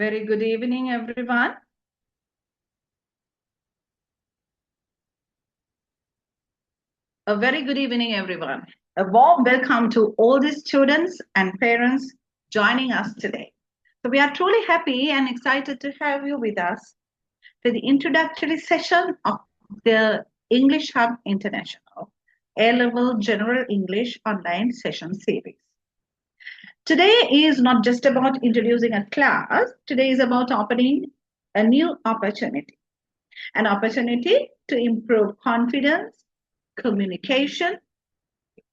Very good evening, everyone. A very good evening, everyone. A warm welcome to all the students and parents joining us today. So we are truly happy and excited to have you with us for the introductory session of the English Hub International A-Level General English Online Session Series. Today is not just about introducing a class. Today is about opening a new opportunity. An opportunity to improve confidence, communication,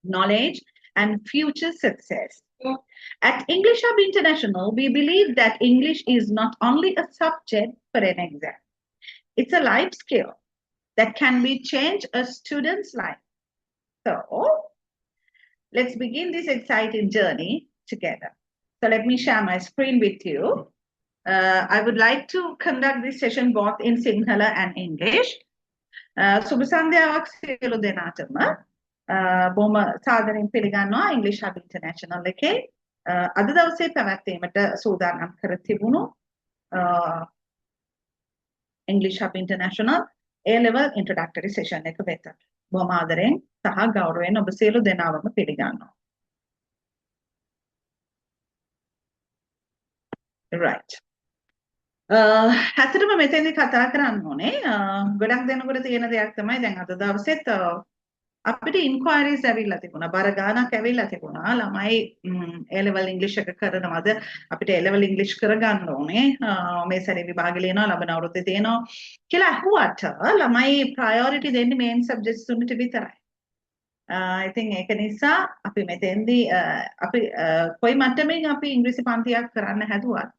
knowledge, and future success. At English Hub International, we believe that English is not only a subject for an exam, it's a life skill that can be change a student's life. So, let's begin this exciting journey together. So, let me share my screen with you. I would like to conduct this session both in Sinhala and English. සුබ සන්ධ්‍යාවක් සියලු දෙනාටම බොහොම සාදරයෙන් පිළිගන්නවා ඉංග්‍රීසි hub international එකේ අද දවසේ පැවැත්වීමට සූදානම් කර තිබුණු ඉංග්‍රීසි hub international A level introductory session එක වෙත බොහොම ආදරයෙන් සහ ගෞරවයෙන් ඔබ සියලු දෙනාවම පිළිගන්නවා. Right. ඇත්තටම මෙතෙන්දි කතා කරන්න ඕනේ ගොඩක් දෙනකොට තියෙන දෙයක් තමයි දැන් අද දවසෙත් අපිට ඉන්ක්වයරිස් ඇවිල්ලා තිබුණා බර ගානක් ඇවිල්ලා තිබුණා ළමයි A level English එක කරනවද අපිට A level English කරගන්න ඕනේ මේ සැරේ විභාගෙ ලියනවා ලබන අවුරුද්දේ තියෙනවා කියලා අහුවට ළමයි priority දෙන්නේ main subjects තුනට විතරයි. ඉතින් ඒක නිසා අපි මෙතෙන්දි අපි කොයි මට්ටමින් අපි ඉංග්‍රීසි පන්තියක් කරන්න හැදුවත්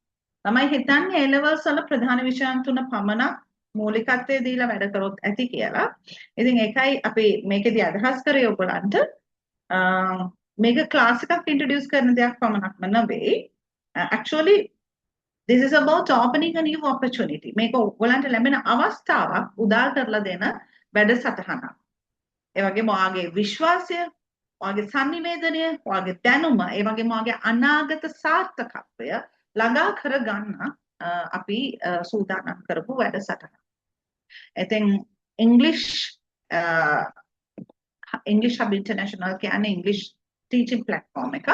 ළමයි හිතන්නේ A levels වල ප්‍රධාන විෂයන් තුන පමණක් මූලිකත්වයේ දීලා වැඩ කරොත් ඇති කියලා. ඉතින් ඒකයි අපි මේකෙදි අදහස් කරේ ඔයගොල්ලන්ට මේක ක්ලාස් එකක් ඉන්ට්‍රොඩියුස් කරන දෙයක් පමණක්ම නෙවෙයි. Actually this is about opening a new opportunity. මේක ඔයගොල්ලන්ට ලැබෙන අවස්ථාවක් උදා කරලා දෙන වැඩසටහනක්. ඒ වගේම ඔයාගේ විශ්වාසය, ඔයාගේ sannivedanaය, ඔයාගේ දැනුම, ඒ වගේම ඔයාගේ අනාගත සාර්ථකත්වය ළඟා කරගන්න අපි සූදානම් කරපු වැඩසටහන. ඉතින් English Hub International කියන්නේ English teaching platform එක.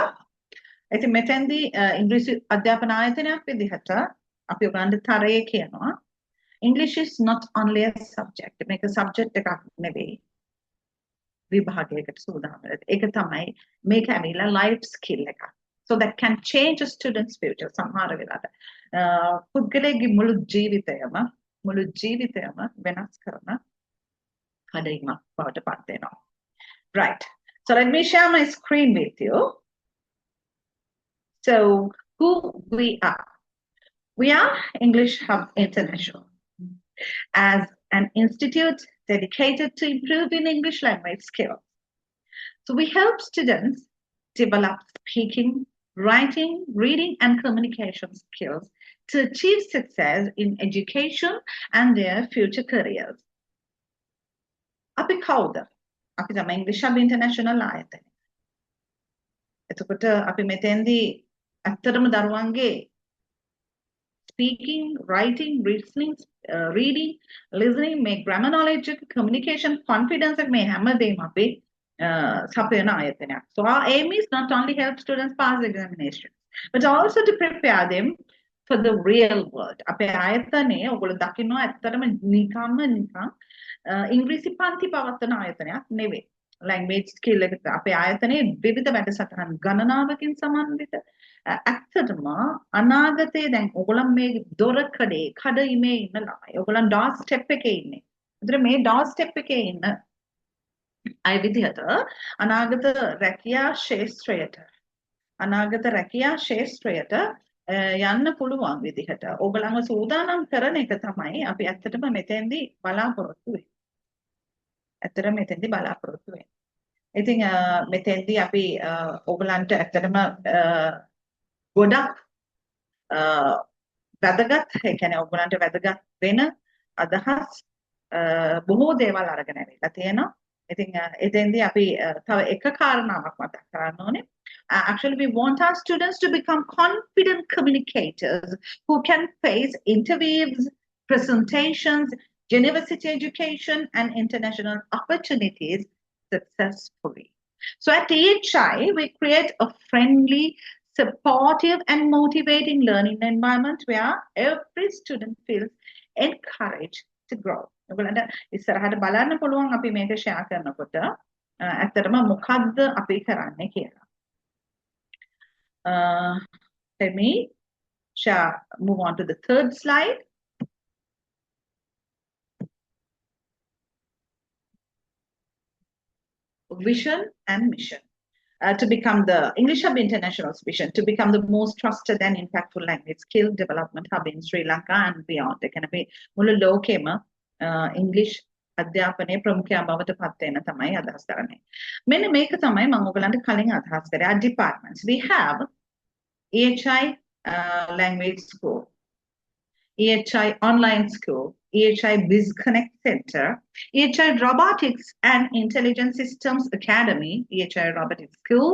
ඉතින් මෙතෙන්දී ඉංග්‍රීසි අධ්‍යාපන ආයතනයක් විදිහට අපි ඔයගලන්ට තරයේ කියනවා English is not only a subject. මේක subject එකක් නෙවෙයි. විභාගයකට සූදානම් වෙලා. ඒක තමයි මේක ඇවිල්ලා life skill එකක්. So that can change a student's future. සමහර වෙලාවට පුද්ගලයාගේ මුළු ජීවිතයම වෙනස් කරන කඩයිමක් බවට පත් වෙනවා. Right. So let me share my screen with you. So who we are. We are English Hub International as an institute dedicated to improving English language skills. So we help students develop speaking, writing, reading, and communication skills to achieve success in education and their future careers. අපි කවුද? අපි තමයි English Hub International ආයතනය. එතකොට අපි මෙතෙන්දී ඇත්තටම දරුවන්ගේ speaking, writing, reading, listening, මේ grammar knowledge, communication, confidence මේ හැමදේම අපි සපයන ආයතනයක්. So our aim is not only help students pass the examination, but also to prepare them for the real world. අපේ ආයතනයේ ඔයගොල්ලෝ දකින්න ඇත්තටම නිකම්ම ඉංග්‍රීසි පන්ති පවත්වන ආයතනයක් නෙවෙයි. language skill එක අපේ ආයතනයේ විවිධ වැඩසටහන් ගණනාවකින් සමන්විත ඇත්තටම අනාගතයේ දැන් ඔයගොල්ලන් මේ දොරකඩේ කඩයිමේ ඉන්න ළමයි. ඔයගොල්ලන් ඩෝර් ස්ටෙප් එකේ ඉන්නේ. ඒතර මේ ඩෝර් ස්ටෙප් එකේ ඉන්න අය විදිහට අනාගත රැකියා ශාස්ත්‍රයට යන්න පුළුවන් විදිහට ඕගලන්ව සූදානම් කරන එක තමයි අපි ඇත්තටම මෙතෙන්දී බලාපොරොත්තු වෙන්නේ. ඉතින් මෙතෙන්දී අපි ඕගලන්ට ඇත්තටම ගොඩක් වැදගත් ඒ කියන්නේ ඕගලන්ට වැදගත් වෙන අදහස් බොහෝ දේවල් අරගෙන ඇවිල්ලා තියෙනවා. ඉතින් එතෙන්දී අපි තව එක කාරණාවක් මතක් කරන්න ඕනේ. Actually, we want our students to become confident communicators who can face interviews, presentations, university education, and international opportunities successfully. So at THI, we create a friendly, supportive, and motivating learning environment where every student feels encouraged to grow. ඔයගොල්ලන්ට ඉස්සරහට බලන්න පුළුවන් අපි මේක share කරනකොට ඇත්තටම මොකද්ද අපි කරන්නේ කියලා. Let me move on to the third slide. Vision and mission. To become the English Hub International's vision, to become the most trusted and impactful language skill development hub in Sri Lanka and beyond. එකනපි මුළු ලෝකෙම English අධ්‍යාපනයේ ප්‍රමුඛයා බවට පත් වෙන තමයි අදහස් කරන්නේ. මෙන්න මේක තමයි මම ඔයගලන්ට කලින් අදහස් කරේ. Our departments. We have EHI language school, EHI online school, EHI Biz Connect Center, EHI Robotics and Intelligent Systems Academy, EHI Robotics School,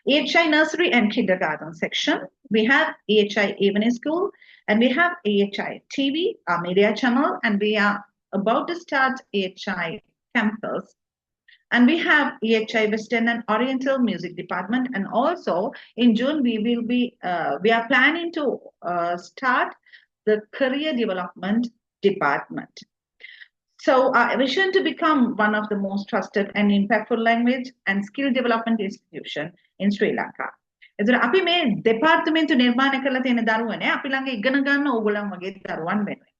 EHI Nursery and Kindergarten section. We have EHI Evening School, and we have EHI TV, our media channel, and we are about to start EHI campus. And we have EHI Western and Oriental Music Department. And also in June, we are planning to start the Career Development Department. So our vision to become one of the most trusted and impactful language and skill development institution in Sri Lanka. එතන අපි මේ දෙපාර්තමේන්තු නිර්මාණය කරලා තියෙන දරුවනේ අපි ළඟ ඉගෙන ගන්න ඕගොල්ලන් වගේ දරුවන් වෙනවා.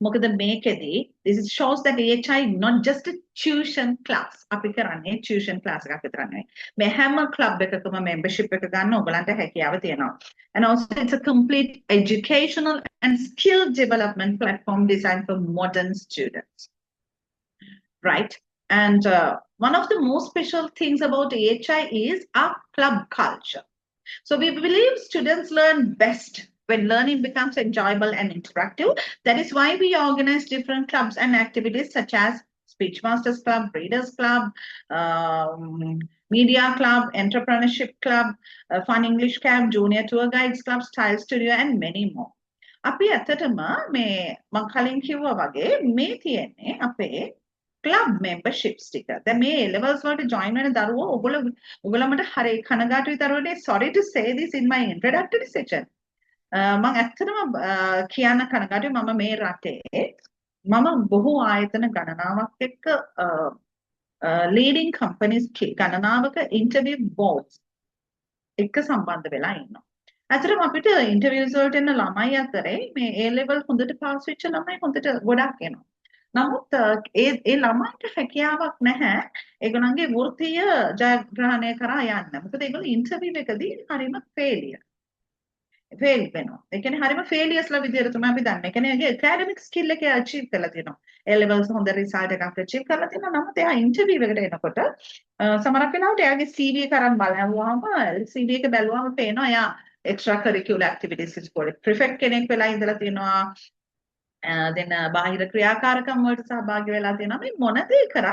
මොකද මේකෙදී this shows that EHI not just a tuition class. අපි කරන්නේ tuition class එකක් විතර නෙවෙයි. මේ හැම club එකකම membership එක ගන්න ඕගලන්ට හැකියාව තියෙනවා. And also it's a complete educational and skill development platform designed for modern students. Right? And one of the most special things about EHI is our club culture. So we believe students learn best when learning becomes enjoyable and interactive. That is why we organize different clubs and activities such as Speech Masters Club, Readers Club, Media Club, Entrepreneurship Club, Fun English Camp, Junior Tour Guides Club, Style Studio, and many more. අපි ඇත්තටම මේ මම කලින් කිව්වා වගේ මේ තියෙන්නේ අපේ club memberships ටික. දැන් මේ levels වලට join වෙන දරුවෝ ඔයගොල්ලෝ මට හරි කනගාටුයි දරුවෝනේ. Sorry to say this in my introductory session. මම ඇත්තටම කියන්න කනගාටුයි මම මේ රටේ මම බොහෝ ආයතන ගණනාවක් එක්ක leading companies ගණනාවක interview boards එක්ක සම්බන්ධ වෙලා ඉන්නවා. ඇත්තටම අපිට interviews වලට එන ළමයි අතරේ මේ A level හොඳට pass වෙච්ච ළමයි හොඳට ගොඩක් එනවා. නමුත් ඒ ළමයිට හැකියාවක් නැහැ ඒගොල්ලන්ගේ වෘත්තීය ජයග්‍රහණය කරා යන්න. මොකද ඒගොල්ලෝ interview එකදී හරිම failure fail වෙනවා. ඒ කියන්නේ හරිම failures ලා විදියට තමයි අපි දන්නේ. ඒ කියන්නේ ඒගේ academic skill එක achieve කරලා තියෙනවා. A levels හොඳ result එකක් achieve කරලා තියෙනවා. නමුත් එයා interview එකට එනකොට සමහරක් වෙලාවට එයාගේ CV එක අරන් බලවුවාම CV එක බැලුවාම පේනවා එයා extra curricular activities වල prefect කෙනෙක් වෙලා ඉඳලා තියෙනවා. දෙන බාහිර ක්‍රියාකාරකම් වලට සහභාගී වෙලා තියෙනවා. මේ මොන දේ කරා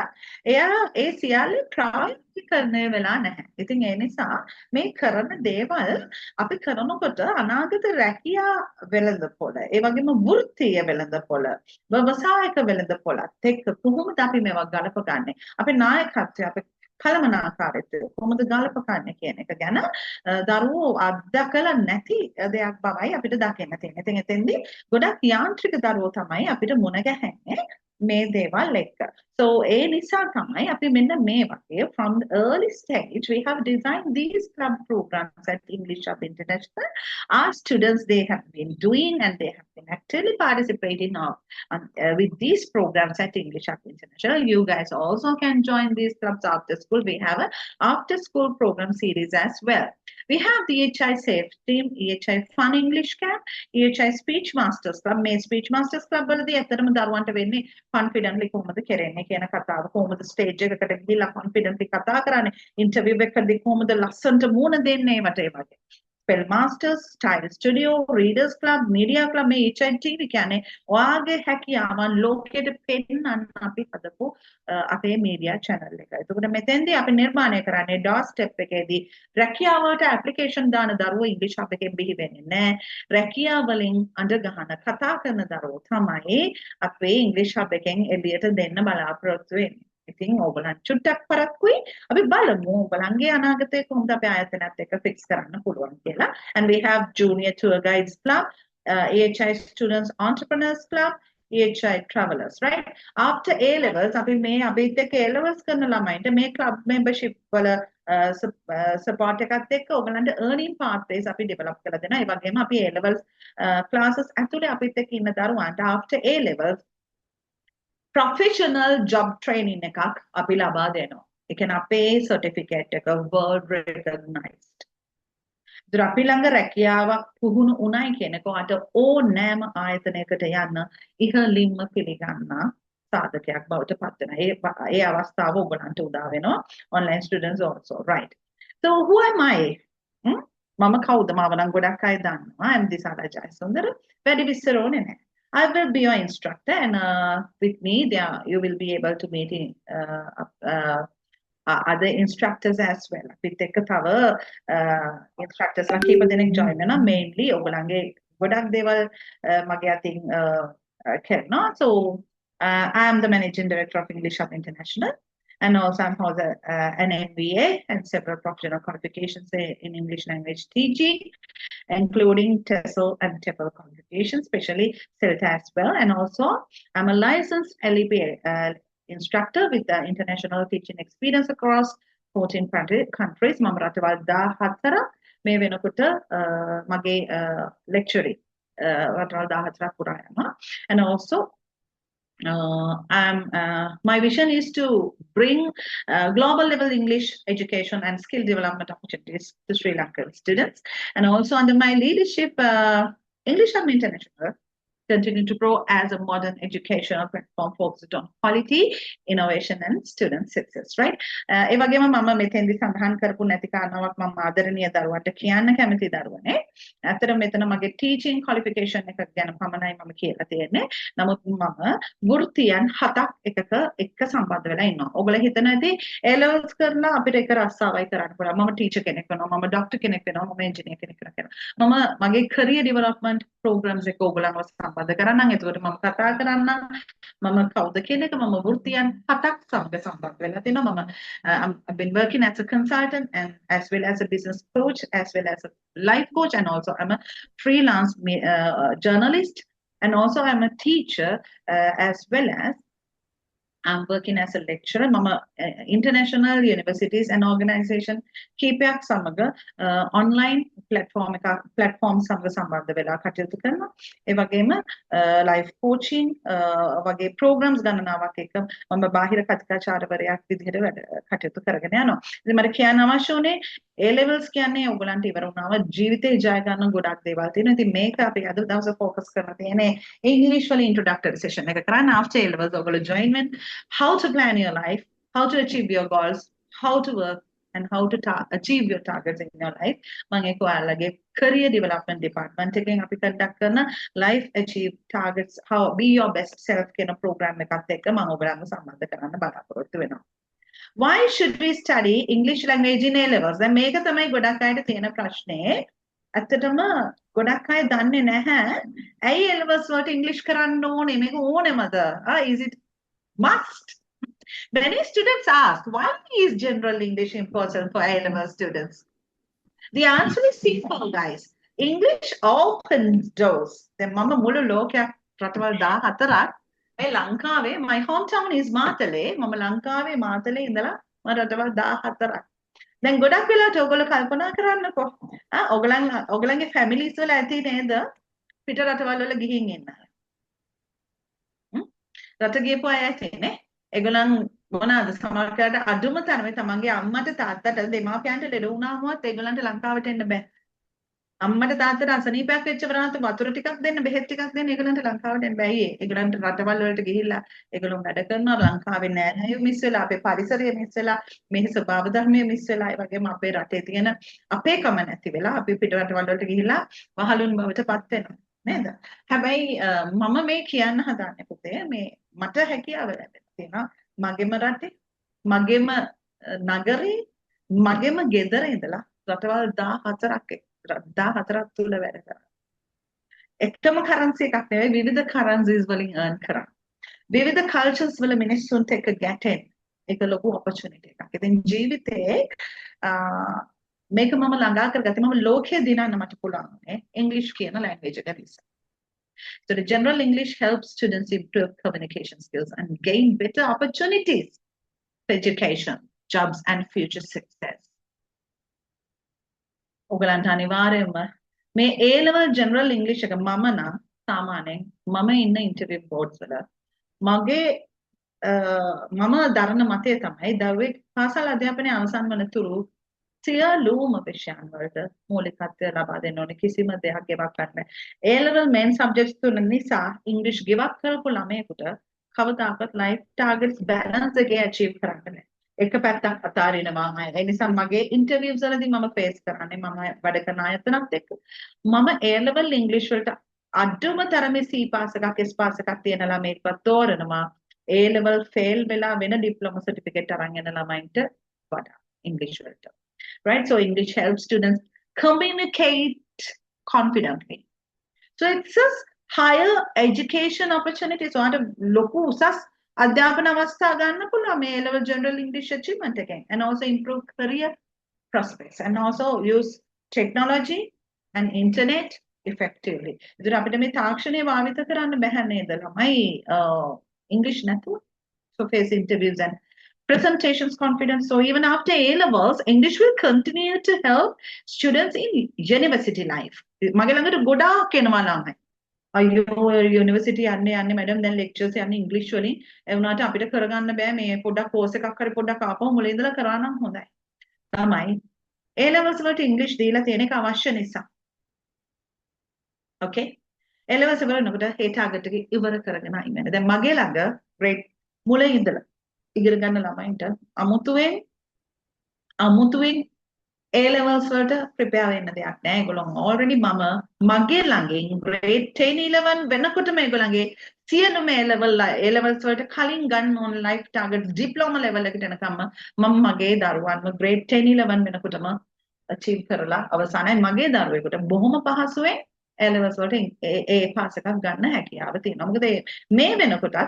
එයා ඒ සියල්ල ප්‍රායෝගිකකරණය වෙලා නැහැ. ඉතින් ඒ නිසා මේ කරන දේවල් අපි කරනකොට අනාගත රැකියා වෙළඳපොළ ඒ වගේම වෘත්තීය වෙළඳපොළ ව්‍යවසායක වෙළඳපොළත් එක්ක කොහොමද අපි මේවා ගලපගන්නේ? අපේ නායකත්වය අපේ කළමනාකාරීත්වය කොහොමද ගලපගන්නේ කියන එක ගැන දරුවෝ අත්දකලා නැති දෙයක් බවයි අපිට දකින්න තියෙන්නේ. ඉතින් එතෙන්දී ගොඩක් යාන්ත්‍රික දරුවෝ තමයි අපිට මුණ ගැහෙන්නේ මේ දේවල් එක්ක. So ඒ නිසා තමයි අපි මෙන්න මේ වගේ from the early stage we have designed these club programs at English Hub International. Our students they have been doing and they have been actively participating with these programs at English Hub International. You guys also can join these clubs after school. We have an after school program series as well. We have the EHI Safe Team, EHI Fun English Camp, EHI Speech Masters Club. මේ Speech Masters Club වලදී ඇත්තටම දරුවන්ට වෙන්නේ confidently කොහොමද කරන්නේ කියන කතාව කොහොමද ස්ටේජ් එකකට ගිහිල්ලා confidently කතා කරන්නේ ඉන්ටර්විව් එකකදී කොහොමද ලස්සනට මුණ දෙන්නේ ඒවට ඒ වගේ. Spell Masters, Style Studio, Readers Club, Media Club මේ HITV කියන්නේ ඔයාගේ හැකියාවන් ලෝකෙට පෙන්වන්න අපි හදපු අපේ media channel එක. එතකොට මෙතෙන්දී අපි නිර්මාණය කරන්නේ doorstep එකේදී රැකියාවලට application දාන දරුවෝ English hub එකෙන් බිහි වෙන්නේ නැහැ. රැකියාව වලින් අඬ ගහන කතා කරන දරුවෝ තමයි අපේ English hub එකෙන් එළියට දෙන්න බලාපොරොත්තු වෙන්නේ. ඉතින් ඕගලන් චුට්ටක් පරක්කුයි අපි බලමු ඔයගලන්ගේ අනාගතේ කොහොමද අපි ආයතනයත් එක්ක ෆික්ස් කරන්න පුළුවන් කියලා. And we have Junior Tour Guides Club, AHI Students Entrepreneurs Club, AHI Travelers, right? After A levels අපි මේ අපිත් එක්ක A levels කරන ළමයින්ට මේ club membership වල support එකත් එක්ක ඔයගලන්ට earning pathways අපි develop කරලා දෙනවා. ඒ වගේම අපි A levels classes ඇතුලේ අපිත් එක්ක ඉන්න දරුවන්ට after A levels professional job training එකක් අපි ලබා දෙනවා. ඒ කියන්නේ අපේ certificate එක world recognized. ඒතර අපි ළඟ රැකියාවක් පුහුණු උනායි කියනකොට ඕනෑම ආයතනයකට යන්න ඉහළින්ම පිළිගන්න සාධකයක් බවට පත් වෙනවා. ඒ අවස්ථාව ඔයගලන්ට උදා වෙනවා. Online students also, right? So who am I? මම කවුද? මම නම් ගොඩක් අය දන්නවා. I'm Disala Jayasundara. වැඩි විස්තර ඕනේ නැහැ. I will be your instructor, and with me, there you will be able to meet other instructors as well. With එක තව instructors ලා කීප දෙනෙක් join වෙනවා. Mainly ඔයගොල්ලන්ගේ ගොඩක් දේවල් මගේ අතින් කරනවා. So I am the managing director of English Hub International, and also I'm holder an MBA and several professional qualifications in English language teaching, including TESOL and TEFL qualifications, especially CELTA as well. And also, I'm a licensed LEP instructor with the international teaching experience across 14 countries. මම රටවල් 14 මේ වෙනකොට මගේ lecturing රටවල් 14ක් පුරා යනවා. And also my vision is to bring global level English education and skill development opportunities to Sri Lankan students. And also under my leadership, English Hub International continue to grow as a modern educational platform focused on quality, innovation, and student success, right? ඒ වගේම මම මෙතෙන්දි සඳහන් කරපු නැති කාරණාවක් මම ආදරණීය දරුවන්ට කියන්න කැමති දරුවනේ. ඇත්තට මෙතන මගේ teaching qualification එක ගැන පමණයි මම කියලා තියෙන්නේ. නමුත් මම වෘත්තියන් 7ක් එකක එක්ක සම්බන්ධ වෙලා ඉන්නවා. ඔයගොල්ලෝ හිතන ඇති A levels කරලා අපිට එක රස්සාවයි කරන්න පුළුවන්. මම teacher කෙනෙක් වෙනවා, මම doctor කෙනෙක් වෙනවා, මම engineer කෙනෙක් වෙනවා. මම මගේ career development programs එක ඔයගොල්ලන්ව සම්බන්ධ කරන්නම්. එතකොට මම කතා කරන්නම් මම කවුද කියන එක මම වෘත්තියන් 7ක් සමග සම්බන්ධ වෙලා තිනවා. I've been working as a consultant and as well as a business coach, as well as a life coach, and also I'm a freelance journalist, and also I'm a teacher as well as I'm working as a lecturer. Mama international universities and organization කීපයක් සමග online platform සමග සම්බන්ධ වෙලා කටයුතු කරනවා. ඒ වගේම life coaching වගේ programs ගණනාවක් එක්ක මම බාහිර කතිකාචාර්යවරයෙක් විදිහට කටයුතු කරගෙන යනවා. ඉතින් මට කියන්න අවශ්‍ය උනේ A levels කියන්නේ ඔයගලන්ට ඉවර වුණාම ජීවිතේ ජය ගන්න ගොඩක් දේවල් තියෙනවා. ඉතින් මේක අපි අද දවසේ focus කරලා තියෙන්නේ English වල introductory session එක කරන්න. After A levels ඔයගොල්ලෝ join වෙන්න. How to plan your life, how to achieve your goals, how to work, and how to achieve your targets in your life. මම ඒක ඔයාලගේ career development department එකෙන් අපි conduct කරන life achieve targets, how be your best self කියන program එකත් එක්ක මම ඔයගලන්ව සම්බන්ධ කරන්න බලාපොරොත්තු වෙනවා. Why should we study English language in A levels? දැන් මේක තමයි ගොඩක් අයට තියෙන ප්‍රශ්නේ. ඇත්තටම ගොඩක් අය දන්නේ නැහැ. ඇයි A levels වලට English කරන්න ඕනේ? මේක ඕනෙමද? Is it must? Many students ask, why is general English important for A-level students? The answer is simple, guys. English opens doors. Then mama mulu lokyak රටවල් 14ක් මේ ලංකාවේ my hometown is මාතලේ. මම ලංකාවේ මාතලේ ඉඳලා මම රටවල් 14ක්. දැන් ගොඩක් වෙලාවට ඔයගොල්ලෝ කල්පනා කරන්නකෝ. ඔයගොල්ලන්ගේ families වල ඇති නේද පිට රටවල් වල ගිහින් ඉන්න අය. රට ගියපු අය ඇතිනේ. ඒගොල්ලන් මොනවාද සමහරකට අදුම තරමේ තමන්ගේ අම්මට තාත්තට දෙමාපියන්ට ලෙඩ වුණාමවත් ඒගොල්ලන්ට ලංකාවට එන්න බෑ. අම්මට තාත්තට අසනීපයක් වෙච්ච වරාන්ත වතුර ටිකක් දෙන්න බෙහෙත් ටිකක් දෙන්න ඒගොල්ලන්ට ලංකාවට එන්න බැහැ. ඒගොල්ලන්ට රටවල් වලට ගිහිල්ලා ඒගොල්ලෝ වැඩ කරනවා ලංකාවේ නෑ මිස් වෙලා අපේ පරිසරය මිස් වෙලා මේ ස්වභාව ධර්මයේ මිස් වෙලා ඒ වගේම අපේ රටේ තියෙන අපේකම නැති වෙලා අපි පිට රටවල් වලට ගිහිල්ලා වහලුන් බවටපත් වෙනවා නේද? හැබැයි මම මේ කියන්න හදන්නේ පුතේ මේ මට හැකියාව ලැබෙලා තියෙනවා මගේම රටේ මගේම නගරේ මගේම ගෙදර ඉඳලා රටවල් 14ක් 14ක් තුල වැඩ කරා. එකම කරන්සි එකක් නෙවෙයි විවිධ කරන්සිස් වලින් earn කරා. විවිධ කල්චර්ස් වල මිනිස්සුන්ට එක ගැටෙන්න. ඒක ලොකු opportunity එකක්. ඉතින් ජීවිතේ මේක මම ළඟා කරගත්තේ මම ලෝකයේ දිනන්න මට පුළුවන් නේ ඉංග්‍රීසි කියන language එක නිසා. So the general English helps students improve communication skills and gain better opportunities for education, jobs and future success. ඔයගලන්ට අනිවාර්යයෙන්ම මේ A level general English එක මම නම් සාමාන්‍යයෙන් මම ඉන්න ඉන්ටර්වියු බෝඩ්ස් වල මගේ මම දරන මතය තමයි දරුවෙක් පාසල් අධ්‍යාපනයේ අවසන් වන තුරු සියලුම විෂයන් වලට මූලිකත්වය ලබා දෙන්න ඕනේ කිසිම දෙයක් ගෙවක් ගන්න. A level main subjects තුන නිසා ඉංග්‍රීසි ගෙවක් කරපු ළමයෙකුට කවදාකවත් life targets balance එකේ achieve කරන්න බැහැ. එක පැත්තක් අතාරිනවා. ඒ නිසා මගේ ඉන්ටර්වියුස් වලදී මම ෆේස් කරන්නේ මම වැඩ කරන ආයතනත් එක්ක මම A level English වලට අඩුම තරමේ C පාස් එකක් S පාස් එකක් තියෙන ළමයෙක්වත් තෝරනවා A level fail වෙලා වෙන ඩිප්ලෝමා සර්ටිෆිකේට් අරන් යන ළමයින්ට වඩා ඉංග්‍රීසි වලට. Right? So English helps students communicate confidently. So it's a higher education opportunity. So ලොකු උසස් අධ්‍යාපන අවස්ථා ගන්න පුළුවන් මේ A level general English achievement එකෙන් and also improve career prospects and also use technology and internet effectively. ඉතින් අපිට මේ තාක්ෂණය භාවිත කරන්න බැහැ නේද ළමයි English නැතුව. So face interviews and presentations confidence. So even after A levels, English will continue to help students in university life. මගේ ළඟට ගොඩාක් එනවා ළමයි. අයියෝ යුනිවර්සිටි යන්නේ මැඩම් දැන් ලෙක්චර්ස් යන්නේ ඉංග්‍රීසි වලින් ඒ වුණාට අපිට කරගන්න බෑ මේ පොඩ්ඩක් කෝස් එකක් හරි පොඩ්ඩක් ආපහු මුලින් ඉඳලා කරා නම් හොඳයි. තමයි A levels වලට ඉංග්‍රීසි දීලා තියෙන එක අවශ්‍ය නිසා. Okay? A levels වල නකට ඒ ටාගට් එක ඉවර කරගෙන අයින් වෙන. දැන් මගේ ළඟ grade මුලින් ඉඳලා ඉගෙන ගන්න ළමයින්ට අමුතුවෙන් A levels වලට prepare වෙන්න දෙයක් නෑ. ඒගොල්ලෝ already මම මගේ ළඟින් grade 10 11 වෙනකොට මේගොල්ලන්ගේ සියලුම A levels වලට කලින් ගන්න ඕන life targets diploma level එකට එනකම්ම මම මගේ දරුවන්ව grade 10 11 වෙනකොටම achieve කරලා අවසානයේ මගේ දරුවෙකුට බොහොම පහසුවෙන් A levels වලට ඒ පාස් එකක් ගන්න හැකියාව තියෙනවා. මොකද මේ වෙනකොටත්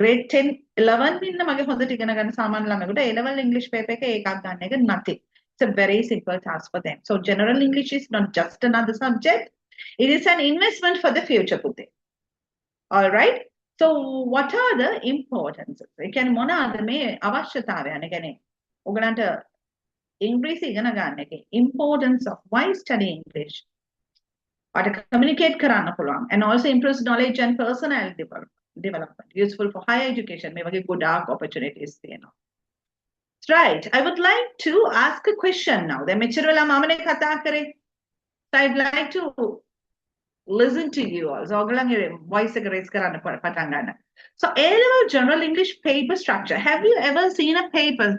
grade 10 11 ඉන්න මගේ හොඳට ඉගෙන ගන්න සාමාන්‍ය ළමයෙකුට A level English paper එක ඒකක් ගන්න එක nothing. It's a very simple task for them. So general English is not just another subject. It is an investment for the future. All right. So what are the importances? ඒ කියන්නේ මොනවාද මේ අවශ්‍යතාවයන්? ඒ කියන්නේ ඔයගලන්ට ඉංග්‍රීසි ඉගෙන ගන්න එකේ importance of why study English. Or to communicate කරන්න පුළුවන්. And also improves knowledge and personality development. Useful for higher education. මේ වගේ ගොඩාක් opportunities තියෙනවා. Right. I would like to ask a question now. දැන් මෙච්චර වෙලා මමනේ කතා කරේ. So I'd like to listen to you all. So ඔයගලන්ගේ voice එක raise කරන්න පටන් ගන්න. So A level general English paper structure. Have you ever seen a paper?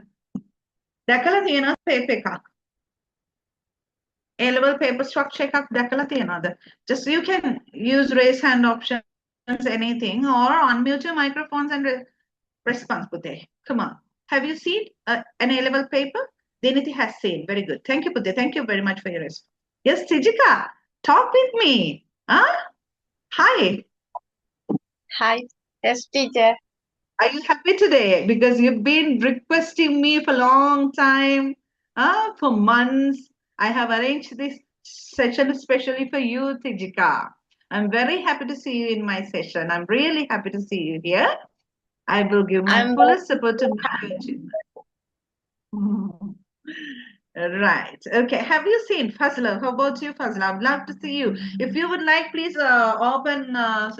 දැකලා තියෙනවද paper එකක්? A level paper structure එකක් දැකලා තියෙනවද? Just you can use raise hand options anything or unmute your microphones and response Pute. Come on. Have you seen an A level paper? Deniti has seen. Very good. Thank you, Pute. Thank you very much for your response. Yes, Tijika, talk with me. Huh? Hi. Hi. Yes, teacher. Are you happy today? Because you've been requesting me for a long time, for months. I have arranged this session especially for you, Tijika. I'm very happy to see you in my session. I'm really happy to see you here. I will give my fullest support to encourage you. Right. Okay. Have you seen Fazla? How about you, Fazla? I'd love to see you. If you would like, please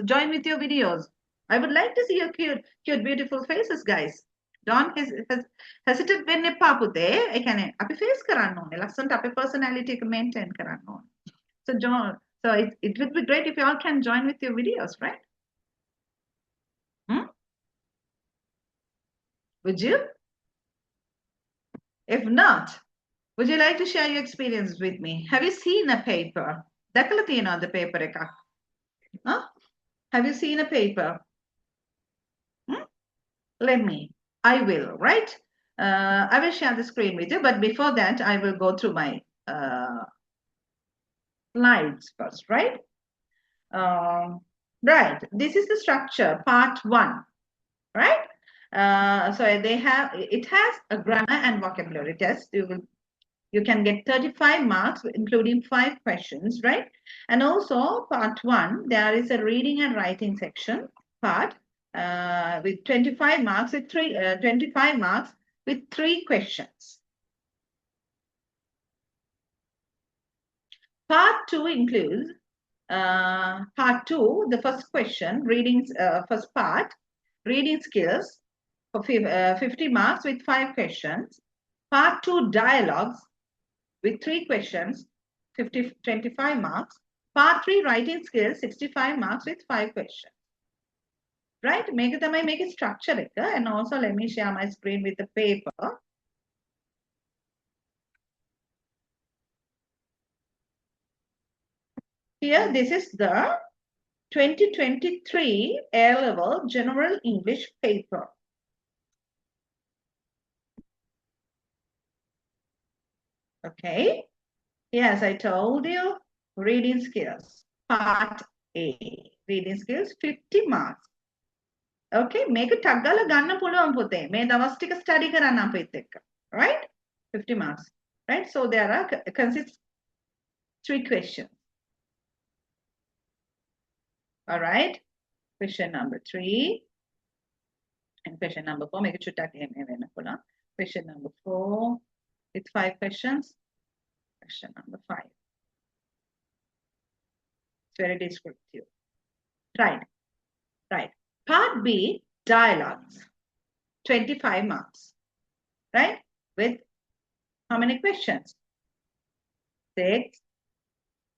join with your videos. I would like to see your cute, beautiful faces, guys. Don't hesitate when you pop there. I can face කරන්න ඕනේ. ලස්සනට අපේ personality එක maintain කරන්න ඕනේ. So it would be great if you all can join with your videos, right? Would you? If not, would you like to share your experience with me? Have you seen a paper? දැකලා තියෙනවද paper එකක්? Huh? Have you seen a paper? I will, right? I will share the screen with you, but before that, I will go through my slides first, right? Right, this is the structure, part 1, right? So it has a grammar and vocabulary test. You can get 35 marks, including 5 questions, right? And also part 1, there is a reading and writing section part with 25 marks with 25 marks with 3 questions. Part 2 includes part 2, the first question, first part, reading skills for 50 marks with 5 questions. Part 2, dialogues with 3 questions, 25 marks. Part 3, writing skills, 65 marks with 5 questions. Right? Make it structure. And also let me share my screen with the paper. Here, this is the 2023 A-Level General English paper. Okay. Yes, I told you, reading skills, part A. Reading skills, 50 marks. Okay, make a tagala ganna puluwan පුතේ. මේ දවස් ටික study කරන්න අපිත් එක්ක. Right? 50 marks. Right? So there are consists 3 questions. All right. Question number 3 and question number 4. Make it චුට්ටක් එහෙම වෙන්න පුළුවන්. Question number 4 with 5 questions. Question number 5. It's very descriptive. Right. Right. Part B, dialogues. 25 marks. Right? With how many questions? 6.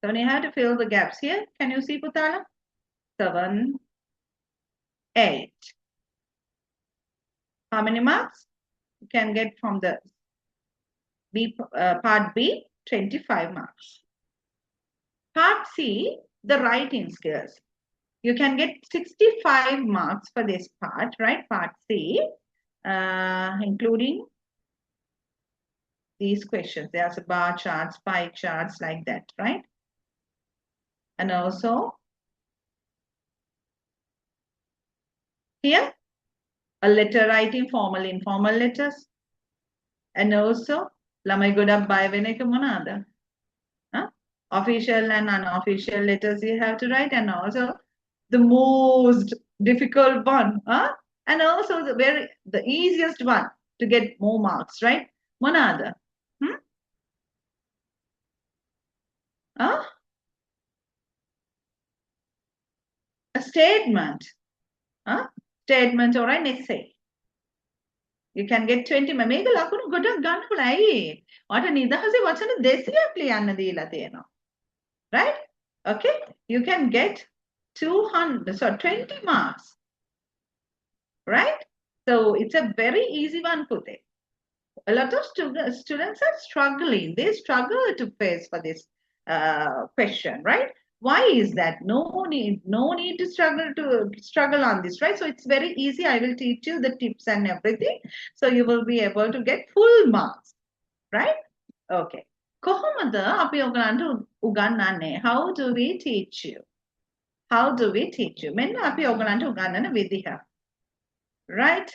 So you have to fill the gaps here. Can you see, Putala? 7, 8. How many marks you can get from the part B? 25 marks. Part C, the writing skills. You can get 65 marks for this part, right? Part C, including these questions. There's a bar charts, pie charts, like that, right? And also here, a letter writing, formal, informal letters. And also, ළමයි ගොඩක් බය වෙන එක මොනවාද? Official and unofficial letters you have to write, and also the most difficult one, and also the easiest one to get more marks, right? Monada. A statement. Statement or an essay. You can get 20. මේක ලකුණු ගොඩක් ගන්න පුළුවන්. ඇයි? ඔයාට නිදහසේ වචන 200ක් ලියන්න දීලා තියෙනවා. Right? Okay? You can get 20 marks. Right? So it's a very easy one, Pute. A lot of students are struggling. They struggle to face for this question, right? Why is that? No need to struggle on this, right? So it's very easy. I will teach you the tips and everything. So you will be able to get full marks, right? Okay. කොහොමද අපි ඔයගලන්ට උගන්වන්නේ? How do we teach you? How do we teach you? මෙන්න අපි ඔයගලන්ට උගන්වන විදිහ. Right?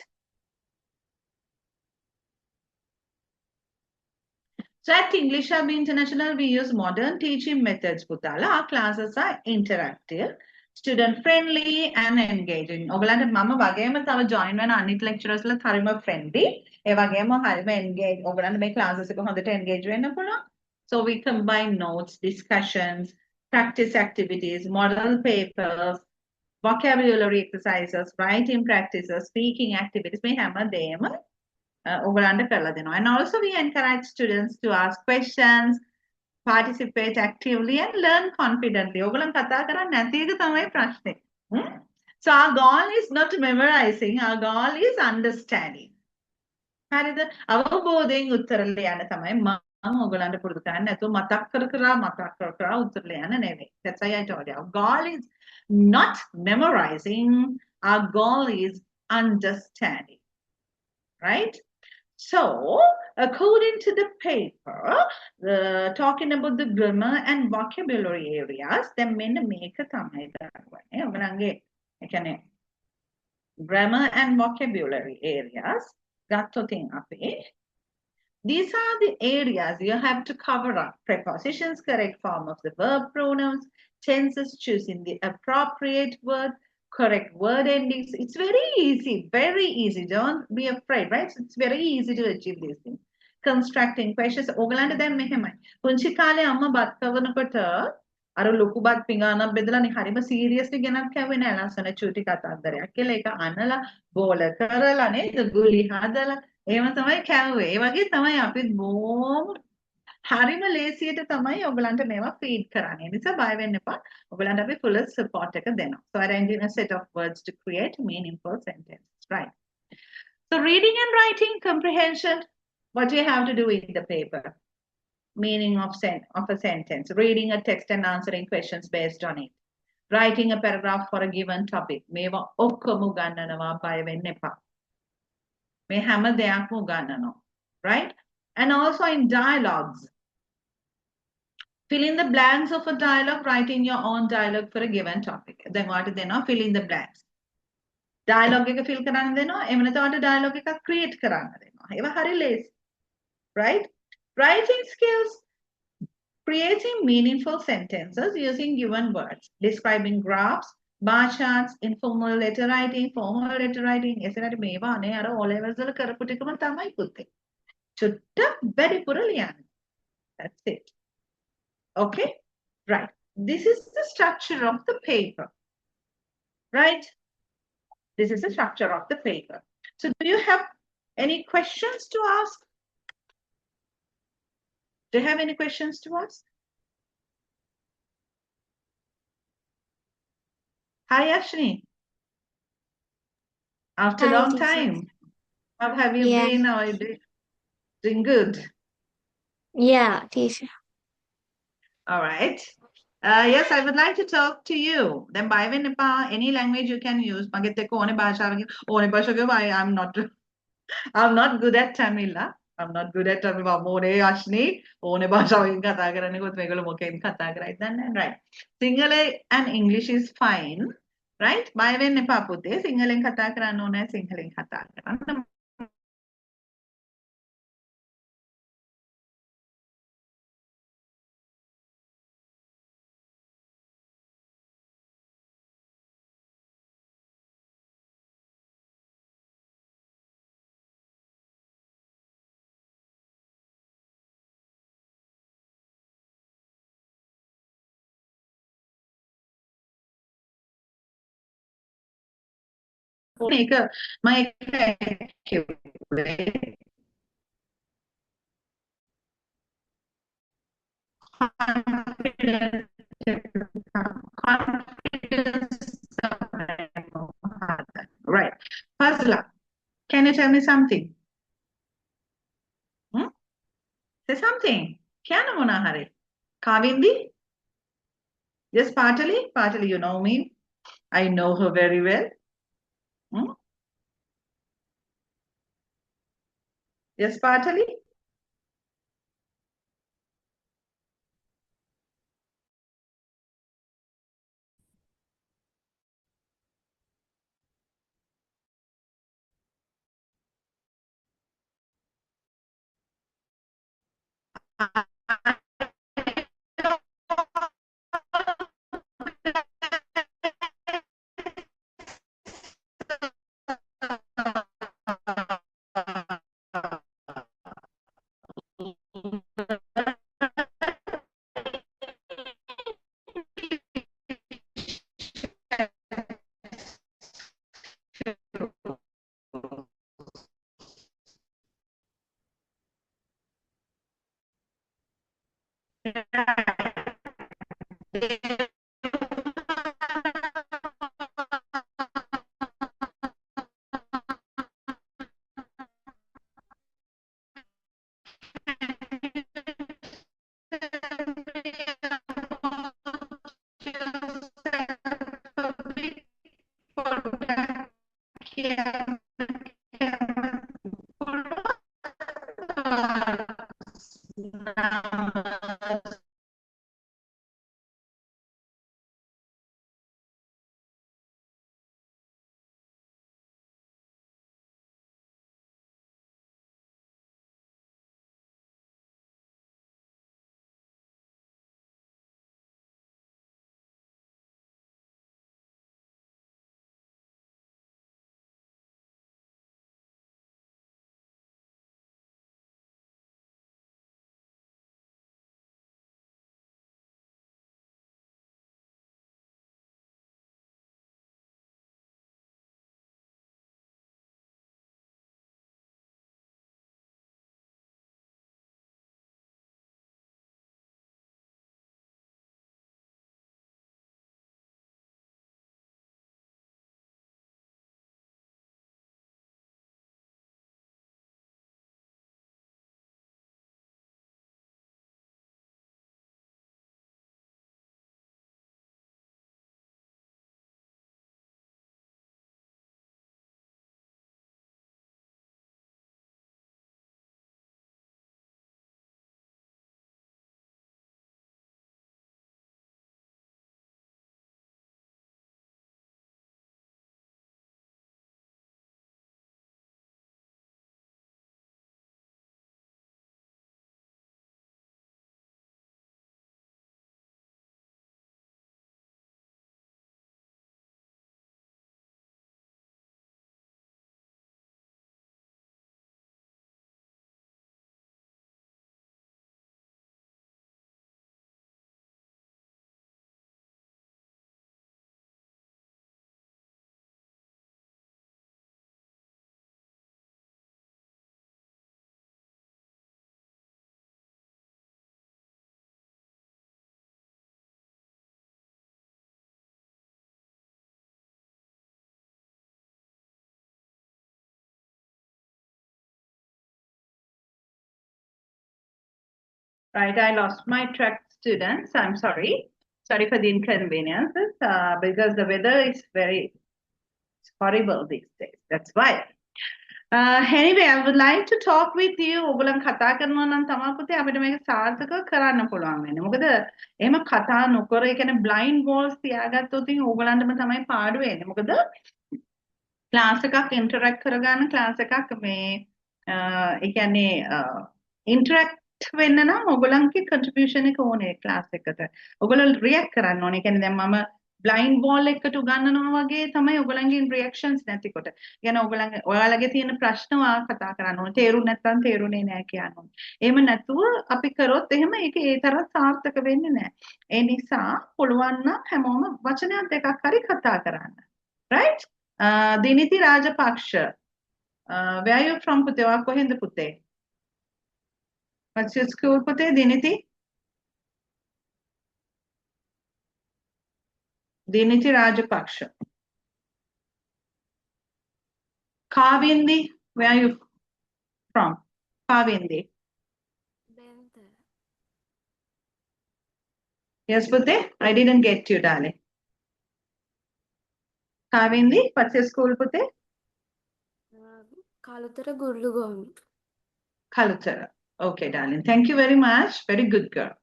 So at English Hub International, we use modern teaching methods, Putala. Our classes are interactive, student-friendly and engaging. ඔයගලන්ට මම වගේම තව join වෙන අනිත් lecturers ලා හරිම friendly. ඒ වගේම හරිම engage. ඔයගලන්ට මේ classes එක හොඳට engage වෙන්න පුළුවන්. So we combine notes, discussions, practice activities, model papers, vocabulary exercises, writing practices, speaking activities. මේ හැමදේම ඔයගලන්ට කරලා දෙනවා. And also we encourage students to ask questions, participate actively and learn confidently. ඔයගොල්ලන් කතා කරන්නේ නැති එක තමයි ප්‍රශ්නේ. So our goal is not memorizing, our goal is understanding. හරිද? අවබෝධයෙන් උත්තර ලියන්න තමයි මම ඔයගොල්ලන්ට පුරුදු කරන්නේ. නැතුව මතක් කර කර උත්තර ලියන්න නෙවෙයි. That's why I told you. Our goal is not memorizing, our goal is understanding. Right? So, according to the paper, talking about the grammar and vocabulary areas, then මෙන්න මේක තමයි දක්වන්නේ. ඔයගලන්ගේ ඒ කියන්නේ grammar and vocabulary areas ගත්තොතින් අපි these are the areas you have to cover up: prepositions, correct form of the verb, pronouns, tenses, choosing the appropriate word, correct word endings. It's very easy. Don't be afraid, right? It's very easy to achieve these things. Constructing questions. ඔයගලන්ට දැන් මෙහෙමයි. පුංචි කාලේ අම්මා බත් කවනකොට අර ලොකු බත් පිඟානක් බෙදලානේ හරිම සීරියස්ලි ගෙනත් කැවුවේ නෑ. ලස්සන චූටි කතන්දරයක් කියලා ඒක අනලා බෝල කරලා නේද ගුලි හදලා එහෙම තමයි කැවුවේ. ඒ වගේ තමයි අපිත් බොහොම හරිම ලේසියට තමයි ඔයගලන්ට මේවා ෆීඩ් කරන්නේ. ඒ නිසා බය වෙන්න එපා. ඔයගලන්ට අපි full support එක දෙනවා. So arranging a set of words to create meaningful sentences, right? So reading and writing comprehension, what do you have to do in the paper? Meaning of a sentence, reading a text and answering questions based on it, writing a paragraph for a given topic. මේවා ඔක්කොම උගන්වනවා, බය වෙන්න එපා. මේ හැම දෙයක්ම උගන්වනවා, right? And also in dialogues, fill in the blanks of a dialogue, writing your own dialogue for a given topic. Then what is there? Fill in the blanks. Dialogue එක fill කරන්න දෙනවා. එහෙම නැත්නම් dialogue එකක් create කරන්න දෙනවා. ඒවා හරි ලේසි. Right? Writing skills, creating meaningful sentences using given words, describing graphs, bar charts, informal letter writing, formal letter writing. එසරට මේවා අනේ අර O levels වල කරපු ටිකම තමයි පුතේ. චුට්ටක් වැඩිපුර ලියන්න. That's it. Okay? Right. This is the structure of the paper. Right? This is the structure of the paper. So do you have any questions to ask? Do you have any questions to ask? Hi, Ashni. After a Hi, long teacher. time. How have you Yeah. been? Are you doing good? Yeah, teacher. All right. Yes, I would like to talk to you. Then by any language you can use. I'm not good at Tamil. I'm not good at Tamil. More Ashni. ඕනේ භාෂාවකින් කතා කරන්නකොත් මේගොල්ලෝ මොකෙන් කතා කරයිද දන්නේ නැහැ. Right. Sinhala and English is fine. Right? බය වෙන්න එපා පුතේ. සිංහලෙන් කතා කරන්න ඕනේ, සිංහලෙන් කතා කරන්න. මේක right. Fazla, can you tell me something? Say something. කියන්න මොනා හරි. Kavindi? Yes, Patali? Patali, you know me. I know her very well. Yes, Patali? Right, I lost my track, students. I'm sorry. Sorry for the inconveniences because the weather is very horrible these days. That's why. Anyway, I would like to talk with you. ඔයගොල්ලන් කතා කරනවා නම් තමයි පුතේ අපිට මේක සාර්ථකව කරන්න පුළුවන් වෙන්නේ. මොකද එහෙම කතා නොකර ඒ කියන්නේ blind walls තියාගත්තොත් ඉතින් ඕගොල්ලන්ටම තමයි පාඩු වෙන්නේ. මොකද ක්ලාස් එකක් ඉන්ටරැක්ට් කරගන්න ක්ලාස් එකක් මේ ඒ කියන්නේ ඉන්ටරැක්ට් වෙන්න නම් ඔයගොල්ලන්ගේ contribution එක ඕනේ ක්ලාස් එකට. ඔයගොල්ලෝ රියැක්ට් කරන්න ඕනේ. ඒ කියන්නේ දැන් මම බ්ලයින්ඩ් බෝල් එකකට උගන්වනවා වගේ තමයි ඔයගොල්ලන්ගේ රියැක්ෂන්ස් නැතිකොට. يعني ඔයාලගේ තියෙන ප්‍රශ්න ඔයා කතා කරන්න ඕනේ. තේරුනේ නැත්නම් තේරුනේ නැහැ කියන්න ඕනේ. එහෙම නැතුව අපි කරොත් එහෙම ඒක ඒ තරම් සාර්ථක වෙන්නේ නැහැ. ඒ නිසා පුළුවන් නම් හැමෝම වචනයක් දෙකක් හරි කතා කරන්න. Right? Diniti Rajapaksha. Where are you from, Pute? ඔයා කොහෙන්ද පුතේ? What's your school, Pute? Diniti? Diniti Rajapaksha. Kavindi, where are you from? Kavindi. Yes, Pute? I didn't get you, darling. Kavindi, what's your school, Pute? Kalutara Gurlugomi. Kalutara. Okay, darling. Thank you very much. Very good girl.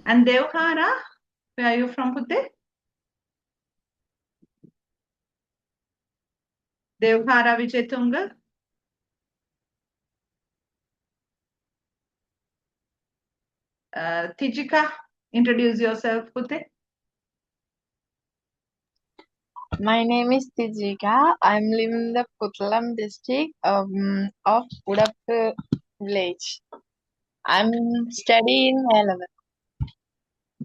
And Devhara, where are you from, Pute? Devhara Vijayatunga. Tijika, introduce yourself, Pute. My name is Tijika. I'm living in the Puttalam district of Udappu village. I'm studying 11th.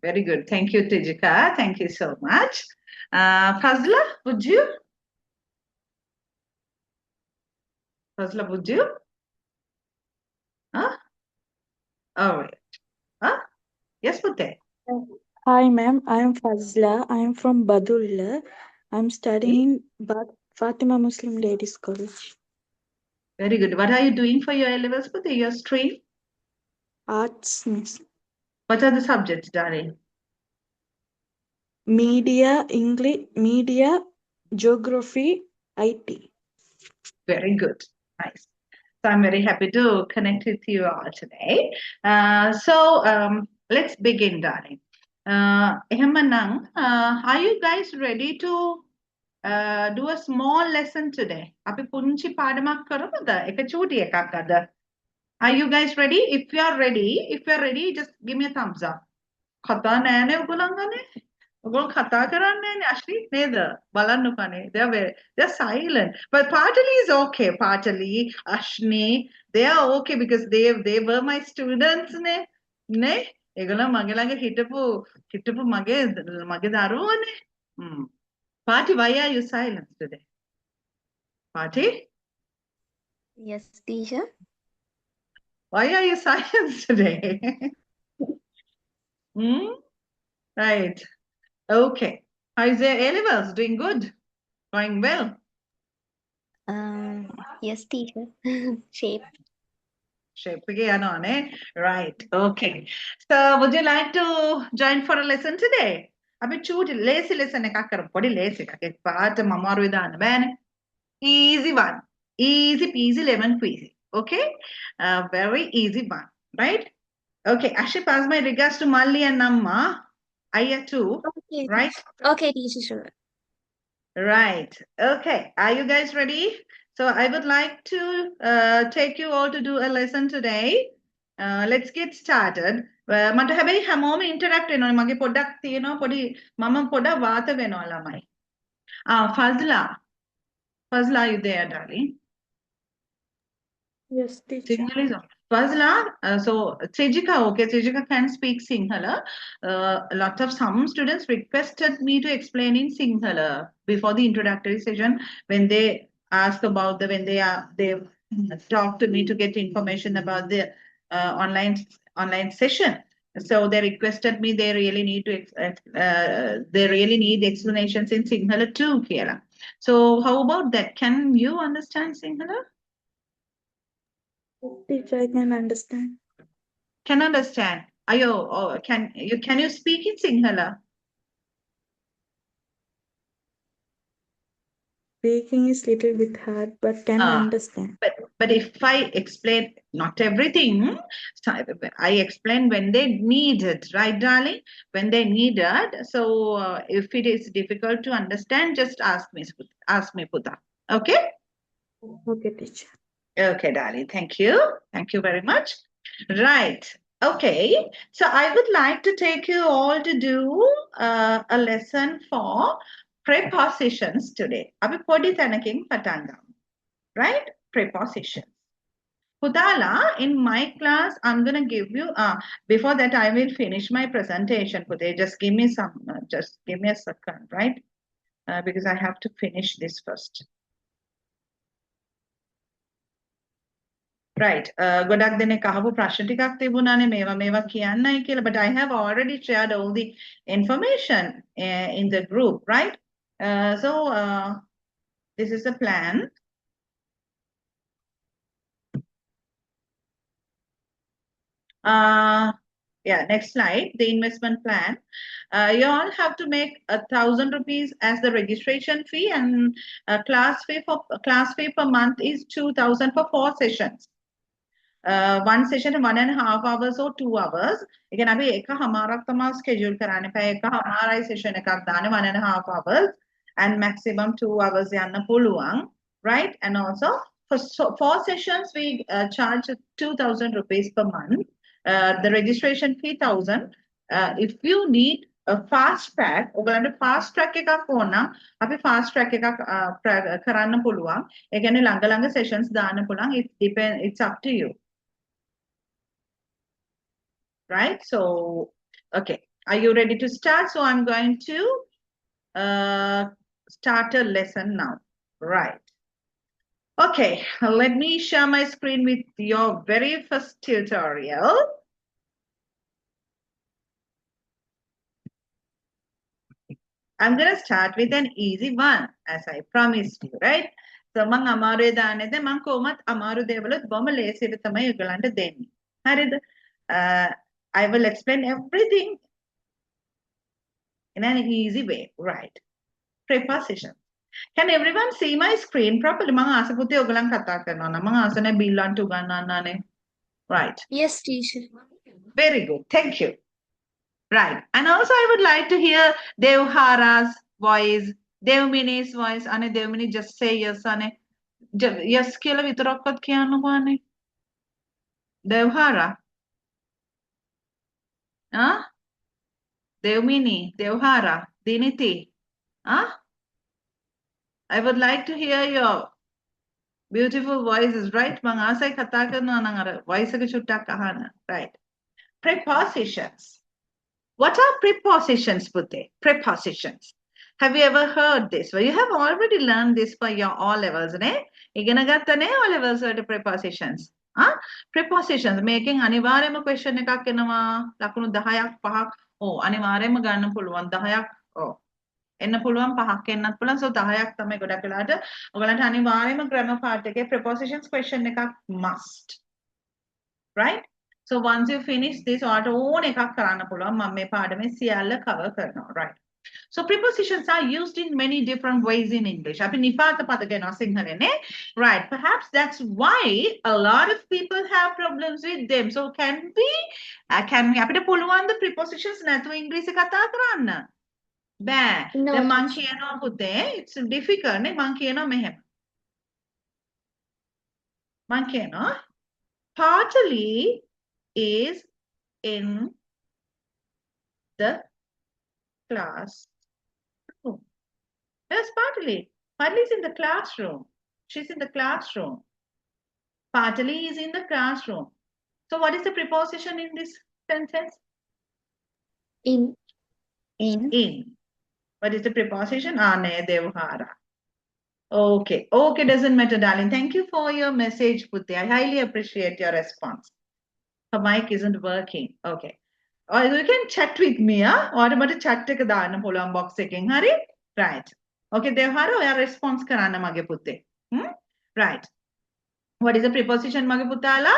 Very good. Thank you, Tijika. Thank you so much. Fazla, would you? Fazla, would you? Huh? All right. Huh? Yes, Pute. Hi, ma'am. I am Fazla. I am from Badulla. I'm studying Fatima Muslim Ladies College. Very good. What are you doing for your A-levels, Putty? Your stream? Arts, miss. What are the subjects, darling? Media, English, Media, Geography, IT. Very good. Nice. So I'm very happy to connect with you all today. Let's begin, darling. Are you guys ready to do a small lesson today? අපි පුංචි පාඩමක් කරමුද? එක චූටි එකක් අද. Are you guys ready? If you are ready, just give me a thumbs up. කතා නෑනේ ඔයගොල්ලන්ගනේ. ඔයගොල්ලෝ කතා කරන්නේ නෑනේ අශ්ලි නේද? බලන්නකනේ. They're silent. But Patali is okay. Patali, Ashni, they are okay because they were my students නේ. නේ? ඒගොල්ලෝ මගේ ළඟ හිටපු මගේ දරුවෝනේ. Pati, why are you silent today? Pati? Yes, teacher. Why are you silent today? Right. Okay. How is your A-levels? Doing good? Going well? Yes, teacher. Shape. Shape again, eh? Right. Okay. So would you like to join for a lesson today? Abi choose lazy lesson එකක් කරමු. පොඩි lazy එකක්. පාට මමාරුවේ දාන්න බෑනේ. Easy one. Easy peasy lemon squeezy. Okay? Very easy one. Right? Okay. Actually, pass my regards to Malli and Namma. Aya too. Okay. Right? Okay, teacher. Sure. Right. Okay. Are you guys ready? So I would like to take you all to do a lesson today. Let's get started. මට හැබැයි හැමෝම interact වෙනවා. මගේ පොඩ්ඩක් තියෙනවා පොඩි මම පොඩ්ඩක් වාත වෙනවා ළමයි. Fazla. Fazla, are you there, darling? Yes, teacher. Sinhala is on. Fazla, so Tejika, okay, Tejika can speak Sinhala. A lot of some students requested me to explain in Sinhala before the introductory session when they ask about they talk to me to get information about the online session. So they requested me they really need explanations in Sinhala too, Kiela. So how about that? Can you understand Sinhala? Teacher, I can understand. Can understand. Can you speak in Sinhala? Speaking is little bit hard, but can understand. But if I explain not everything, so I explain when they need it, right, darling? When they need it. So if it is difficult to understand, just ask me, Putta. Okay? Okay, teacher. Okay, darling. Thank you. Thank you very much. Right. Okay. So I would like to take you all to do a lesson for prepositions today. අපි පොඩි තැනකින් පටන් ගමු. Right? Prepositions. Pudala, in my class, I'm going to give you, before that, I will finish my presentation. Pude, just give me a second, right? Because I have to finish this first. Right. ගොඩක් දෙනෙක් අහපු ප්‍රශ්න ටිකක් තිබුණානේ මේවා කියන්නයි කියලා, but I have already shared all the information in the group, right? So this is a plan. Yeah, next slide, the investment plan. You all have to make 1,000 rupees as the registration fee, and class fee per month is 2,000 for 4 sessions. One session 1.5 hours or 2 hours. Again, අපි එක හමාරක් තමයි schedule කරන්නේ. පැය එක හමාරයි session එකක් දාන්නේ 1.5 hours and maximum 2 hours යන්න පුළුවන්, right? And also for 4 sessions we charge 2,000 rupees per month. The registration fee 1,000. If you need a fast track, ඔයගලන්ට fast track එකක් ඕන නම් අපි fast track එකක් කරන්න පුළුවන්. ඒ කියන්නේ ළඟ sessions දාන්න පුළුවන්. It's up to you. Right? So, okay. Are you ready to start? So I'm going to start a lesson now. Right. Okay. Let me share my screen with your very first tutorial. I'm going to start with an easy one, as I promised you, right? So, mang amaru danede mang komat amaru devalut boma lesiru thamai ugalante denni. Harid, I will explain everything in an easy way, right? Prepositions. Can everyone see my screen properly? Mang asa puti ugalang kata karana. Mang asa ne bilan tu ganana. Right. Yes, teacher. Very good. Thank you. Right. And also I would like to hear Devhara's voice, Devmini's voice. Ane Devmini just say yes. Ane yes kila vitorokot kiyano ane. Devhara. Huh? Devmini, Devhara, Diniti. Huh? I would like to hear your beautiful voices, right? Mangasay kataka na nangara voice ka chutta kahana. Right. Prepositions. What are prepositions, Putte? Prepositions. Have you ever heard this? Well, you have already learned this for your all levels, ne? Iganagatta ne all levels are the prepositions. Huh? Prepositions. Making anivarema question එකක් එනවා. ලකුණු 10ක් 5ක්. Oh, අනිවාර්යයෙන්ම ගන්න පුළුවන් 10ක්. Oh. එන්න පුළුවන් 5ක් එන්නත් පුළුවන්. So 10ක් තමයි ගොඩක් වෙලාට ඔයගලන්ට අනිවාර්යයෙන්ම grammar part එකේ prepositions question එකක් must. Right? So once you finish this, ඔයාට ඕන එකක් කරන්න පුළුවන්. මම මේ පාඩමේ සියල්ල cover කරනවා. Right. So prepositions are used in many different ways in English. අපි නිපාත පද කියනවා සිංහලෙන්නේ. Right. Perhaps that's why a lot of people have problems with them. So can we අපිට පුළුවන් ද prepositions නැතුව ඉංග්‍රීසි කතා කරන්න? බෑ. No. දැන් මං කියනවා පුතේ it's difficult නේ මං කියනවා මෙහෙම. මං කියනවා Partly is in the classroom. Yes, Partly. Partly is in the classroom. She's in the classroom. Partly is in the classroom. So what is the preposition in this sentence? In. In. What is the preposition? Ane Devhara. Okay. Okay, doesn't matter, darling. Thank you for your message, Putti. I highly appreciate your response. Her mic isn't working. Okay. Or you can chat with me, huh? Or about a chat එක දාන්න පුළුවන් box එකෙන්. හරි? Right. Okay, Devhara, ඔයා response කරන්න මගේ පුතේ. Right. What is the preposition මගේ පුතාලා?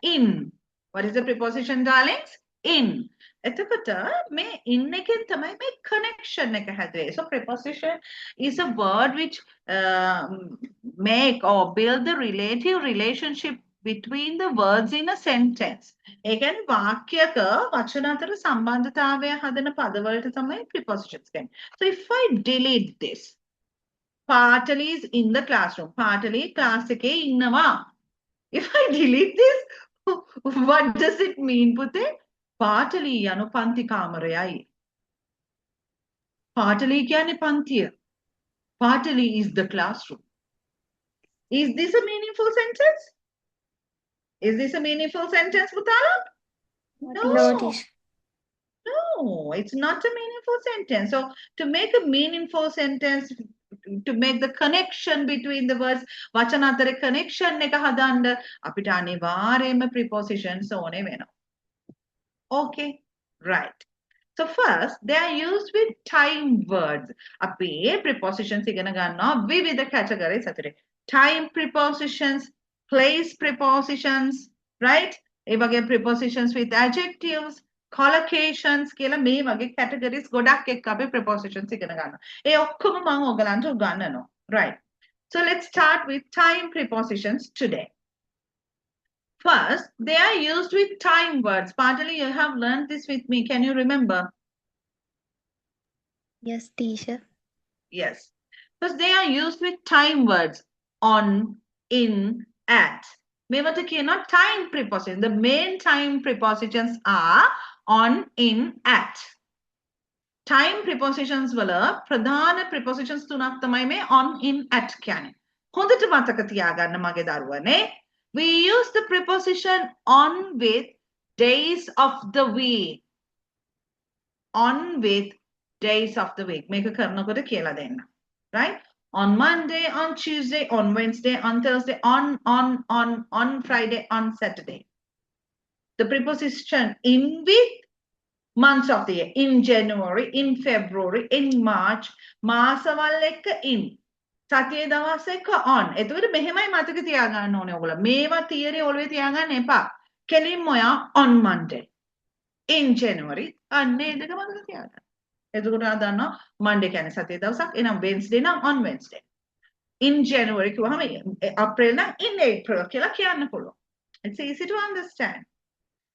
In. What is the preposition, darlings? In. එතකොට මේ in එකෙන් තමයි මේ connection එක හැදුවේ. So preposition is a word which make or build the relative relationship between the words in a sentence. ඒ කියන්නේ වාක්‍යයක වචන අතර සම්බන්ධතාවය හදන පදවලට තමයි prepositions කියන්නේ. So if I delete this, Partly is in the classroom. Partly class එකේ ඉන්නවා. If I delete this, what does it mean, Putte? Partly යනු පන්ති කාමරයයි. Partly කියන්නේ පන්තිය. Partly is the classroom. Is this a meaningful sentence? Is this a meaningful sentence, Putala? No, teacher. No, it's not a meaningful sentence. So to make a meaningful sentence, to make the connection between the words, වචන අතර connection එක හදන්න අපිට අනිවාර්යයෙන්ම prepositions ඕනේ වෙනවා. Okay, right. So first, they are used with time words. අපි prepositions ඉගෙන ගන්නවා විවිධ categories අතරේ. Time prepositions, place prepositions, right? ඒ වගේ prepositions with adjectives, collocations කියලා මේ වගේ categories ගොඩක් එක්ක අපි prepositions ඉගෙන ගන්නවා. ඒ ඔක්කොම මම ඔයගලන්ට උගන්වනවා. Right. So let's start with time prepositions today. First, they are used with time words. Partly you have learned this with me. Can you remember? Yes, teacher. Yes. Because they are used with time words. On, in, at. මේවට කියනවා time prepositions. The main time prepositions are on, in, at. Time prepositions වල ප්‍රධාන prepositions තුනක් තමයි මේ on, in, at කියන්නේ. හොඳට මතක තියාගන්න මගේ දරුවනේ. We use the preposition on with days of the week. On with days of the week. මේක කරනකොට කියලා දෙන්න. Right? On Monday, on Tuesday, on Wednesday, on Thursday, on Friday, on Saturday. The preposition in with months of the year. In January, in February, in March, මාසවල් එක්ක in. සතියේ දවස් එක්ක on. එතකොට මෙහෙමයි මතක තියාගන්න ඕනේ ඔයගොල්ලෝ. මේවා theory ඔළුවේ තියාගන්න එපා. කෙලින්ම ඔයා on Monday. In January, අන්න ඒ දෙක මතක තියාගන්න. එතකොට ආ දන්නවා Monday කියන්නේ සතියේ දවසක්. එහෙනම් Wednesday නම් on Wednesday. In January කිව්වහම April නම් in April කියලා කියන්න පුළුවන්. It's easy to understand.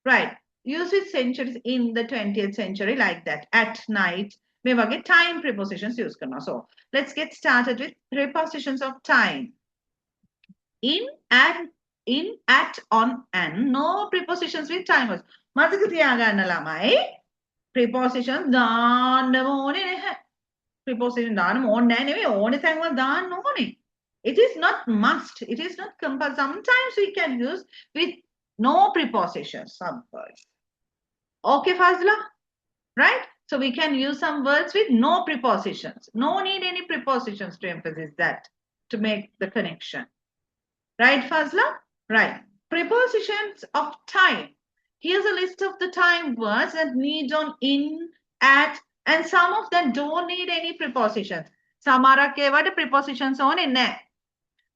Right. Use with centuries in the 20th century like that. At night. මේ වගේ time prepositions use කරනවා. So, let's get started with prepositions of time. In, at, on, and. No prepositions with time words. මතක තියාගන්න ළමයි. Prepositions දාන්නම ඕනේ නැහැ. Preposition දාන්නම ඕනේ නැහැ නෙවෙයි ඕනේ තැන්වල දාන්න ඕනේ. It is not must. It is not compulsory. Sometimes we can use with no prepositions some words. Okay, Fazla? Right? So we can use some words with no prepositions. No need any prepositions to emphasize that, to make the connection. Right, Fazla? Right. Prepositions of time. Here's a list of the time words that need on in, at, and some of them don't need any prepositions. Samara kevada prepositions on in there.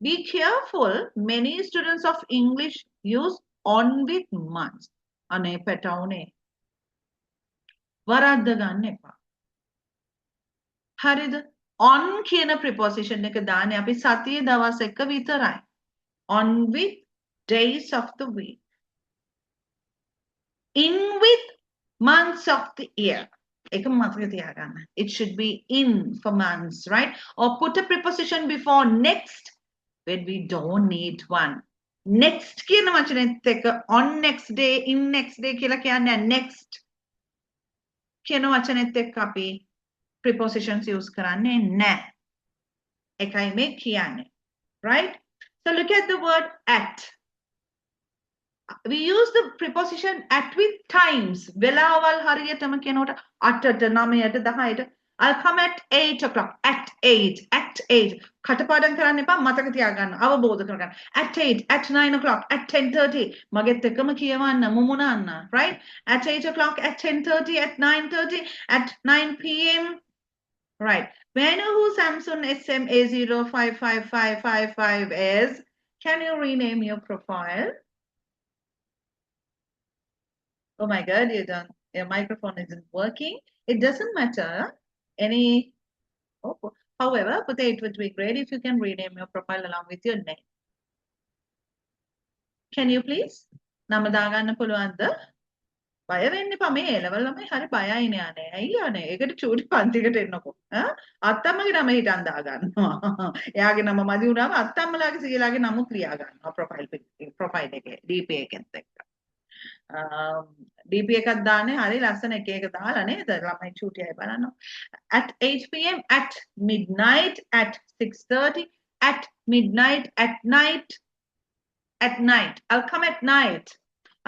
Be careful. Many students of English use on with months. Ane petaune. වරද්ද ගන්න එපා. හරිද? on කියන preposition එක දාන්නේ අපි සතියේ දවස් එක විතරයි. On with days of the week. In with months of the year. ඒක මතක තියාගන්න. It should be in for months, right? Or put a preposition before next when we don't need one. Next කියන වචනේත් එක්ක on next day, in next day කියලා කියන්නේ next. කියන වචනෙත් එක්ක අපි prepositions use කරන්නේ නැහැ. එකයි මේ කියන්නේ. Right? So look at the word at. We use the preposition at with times. වෙලාවල් හරියටම කියනකොට 8ට 9ට 10ට. I'll come at 8 o'clock. At 8. At 8. කටපාඩම් කරන්න එපා මතක තියාගන්න. අවබෝධ කරගන්න. At 8. At 9 o'clock. At 10:30. මගෙත් එකම කියවන්න මුමුණන්න. Right? At 8 o'clock. At 10:30. At 9:30. At 9 p.m. Right. May I know who Samsung SMA05555 is? Can you rename your profile? Oh my God, your microphone isn't working. It doesn't matter. However, it would be great if you can rename your profile along with your name. Can you please? නම දාගන්න පුළුවන්ද? බය වෙන්න එපා මේ level ළමයි හරි බයයිනේ අනේ. ඇයි අනේ? ඒකට චූටි පන්තිකට එන්නකෝ. අත්තම්මගේ නම හිටන් දාගන්නවා. එයාගේ නම මදි වුණාම අත්තම්මලාගේ සීලාගේ නමුත් ලියා ගන්නවා ප්‍රොෆයිල් එකේ DP එකෙත් එක්ක. DP එකක් දාන්නේ හරි ලස්සන එක එක දාලා නේද? ළමයි චූටි අය බලනවා. At 8 p.m. at midnight at 6:30 at midnight at night. At night. I'll come at night.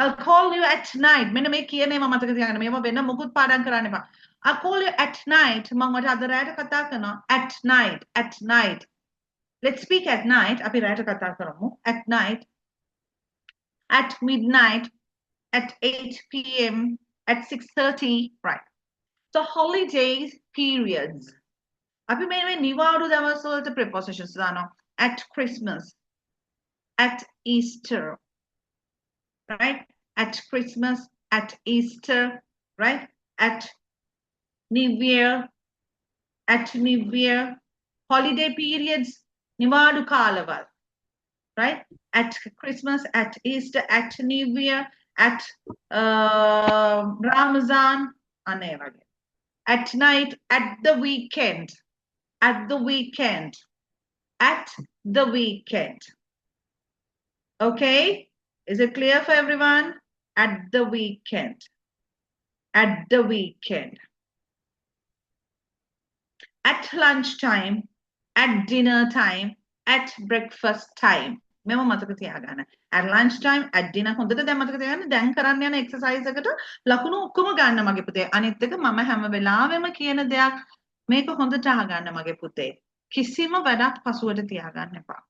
I'll call you at night. මෙන්න මේ කියන්නේ මම මතක තියාගන්න. මේව වෙන මොකුත් පාඩම් කරන්න එපා. I'll call you at night. මම ඔයාලට අද රාත්‍රියට කතා කරනවා. At night. At night. Let's speak at night. අපි රාත්‍රියට කතා කරමු. At night. At midnight. At 8 p.m. At 6:30. Right. So holidays periods. අපි මේ නිවාඩු දවස් වලට prepositions දානවා. At Christmas. At Easter. Right? At Christmas, at Easter, right? At New Year, holiday periods, Nivadu Kalaval, right? At Christmas, at Easter, at New Year, at Ramazan, at night, at the weekend, at the weekend, at the weekend. Okay? Is it clear for everyone? At the weekend. At the weekend. At lunchtime. At dinner time. At breakfast time. මෙම මතක තියාගන්න. At lunchtime, at dinner. හොඳට දැන් මතක තියාගන්න. දැන් කරන්න යන exercise එකට ලකුණු ඔක්කොම ගන්න මගේ පුතේ. අනිත් එක මම හැම වෙලාවෙම කියන දෙයක් මේක හොඳට අහගන්න මගේ පුතේ. කිසිම වැඩක් පසුවට තියාගන්න එපා.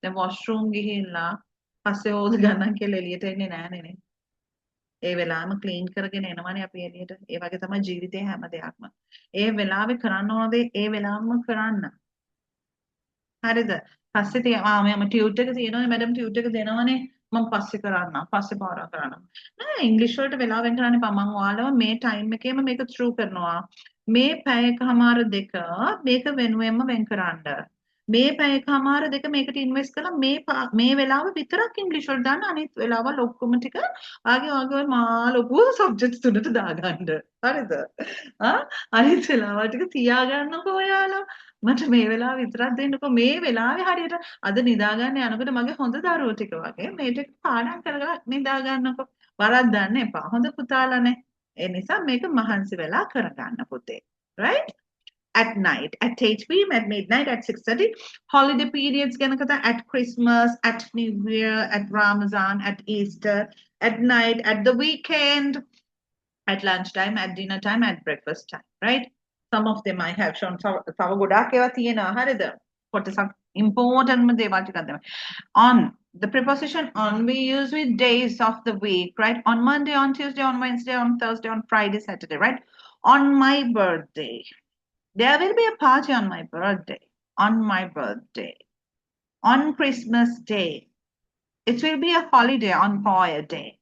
දැන් washroom ගිහිල්ලා පස්සේ ඕද ගණන් කියලා එළියට එන්නේ නැහැ නේ. ඒ වෙලාවෙම ක්ලීන් කරගෙන එනවනේ අපි එළියට. ඒ වගේ තමයි ජීවිතේ හැම දෙයක්ම. ඒ වෙලාවේ කරන්න ඕන දේ ඒ වෙලාවෙම කරන්න. හරිද? පස්සේ මම ටියුට් එක තියෙනවනේ මැඩම් ටියුට් එක දෙනවනේ මම පස්සේ කරන්නම්. පස්සේ පාරක් කරන්නම්. නෑ ඉංග්‍රීසි වලට වෙලාවෙන් කරන්න එපා. මම ඔයාලව මේ ටයිම් එකේම මේක ත්‍රූ කරනවා. මේ පැය එකමාර දෙක මේක වෙනුවෙන්ම වෙන් කරන්න. මේ පැය එකමාර දෙක මේකට ඉන්වෙස්ට් කරලා මේ වෙලාව විතරක් ඉංග්‍රීසි වලට දාන්න අනිත් වෙලාවල් ඔක්කොම ටික ආගේ මා ලොකු සබ්ජෙක්ට්ස් තුනට දාගන්න. හරිද? අනිත් වෙලාවල් ටික තියාගන්නකෝ ඔයාලා. මට මේ වෙලාව විතරක් දෙන්නකෝ මේ වෙලාවේ හරියට අද නිදාගන්න යනකොට මගේ හොඳ දරුවෝ ටික වගේ මේ ටික පාඩම් කරලා නිදාගන්නකෝ. වරද්දන්න එපා. හොඳ පුතාලානේ. ඒ නිසා මේක මහන්සි වෙලා කරගන්න පුතේ. Right? At night, at 8 p.m., at midnight, at 6:30. Holiday periods at Christmas, at New Year, at Ramazan, at Easter, at night, at the weekend, at lunchtime, at dinner time, at breakfast time, right? Some of them I have shown. තව ගොඩාක් ඒවා තියෙනවා හරිද? කොටසක් important දේවල් ටිකක් තමයි. On the preposition on we use with days of the week, right? On Monday, on Tuesday, on Wednesday, on Thursday, on Friday, Saturday, right? On my birthday. There will be a party on my birthday. On my birthday. On Christmas Day. It will be a holiday on Boyer Day.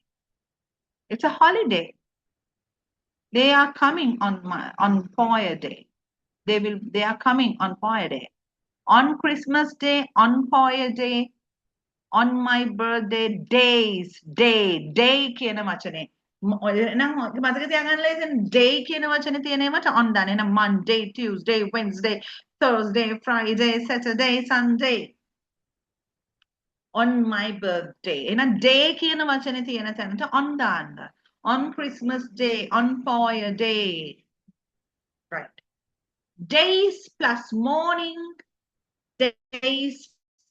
It's a holiday. They are coming on Boyer Day. They are coming on Boyer Day. On Christmas Day, on Boyer Day, on my birthday, day කියන වචනේ. එහෙනම් මතක තියාගන්න ලේසියෙන් day කියන වචනේ තියෙනවට on දාන්න. එහෙනම් Monday, Tuesday, Wednesday, Thursday, Friday, Saturday, Sunday. On my birthday. එහෙනම් day කියන වචනේ තියෙන තැනට on දාන්න. On Christmas Day, on Boyer Day. Right. Days plus morning, days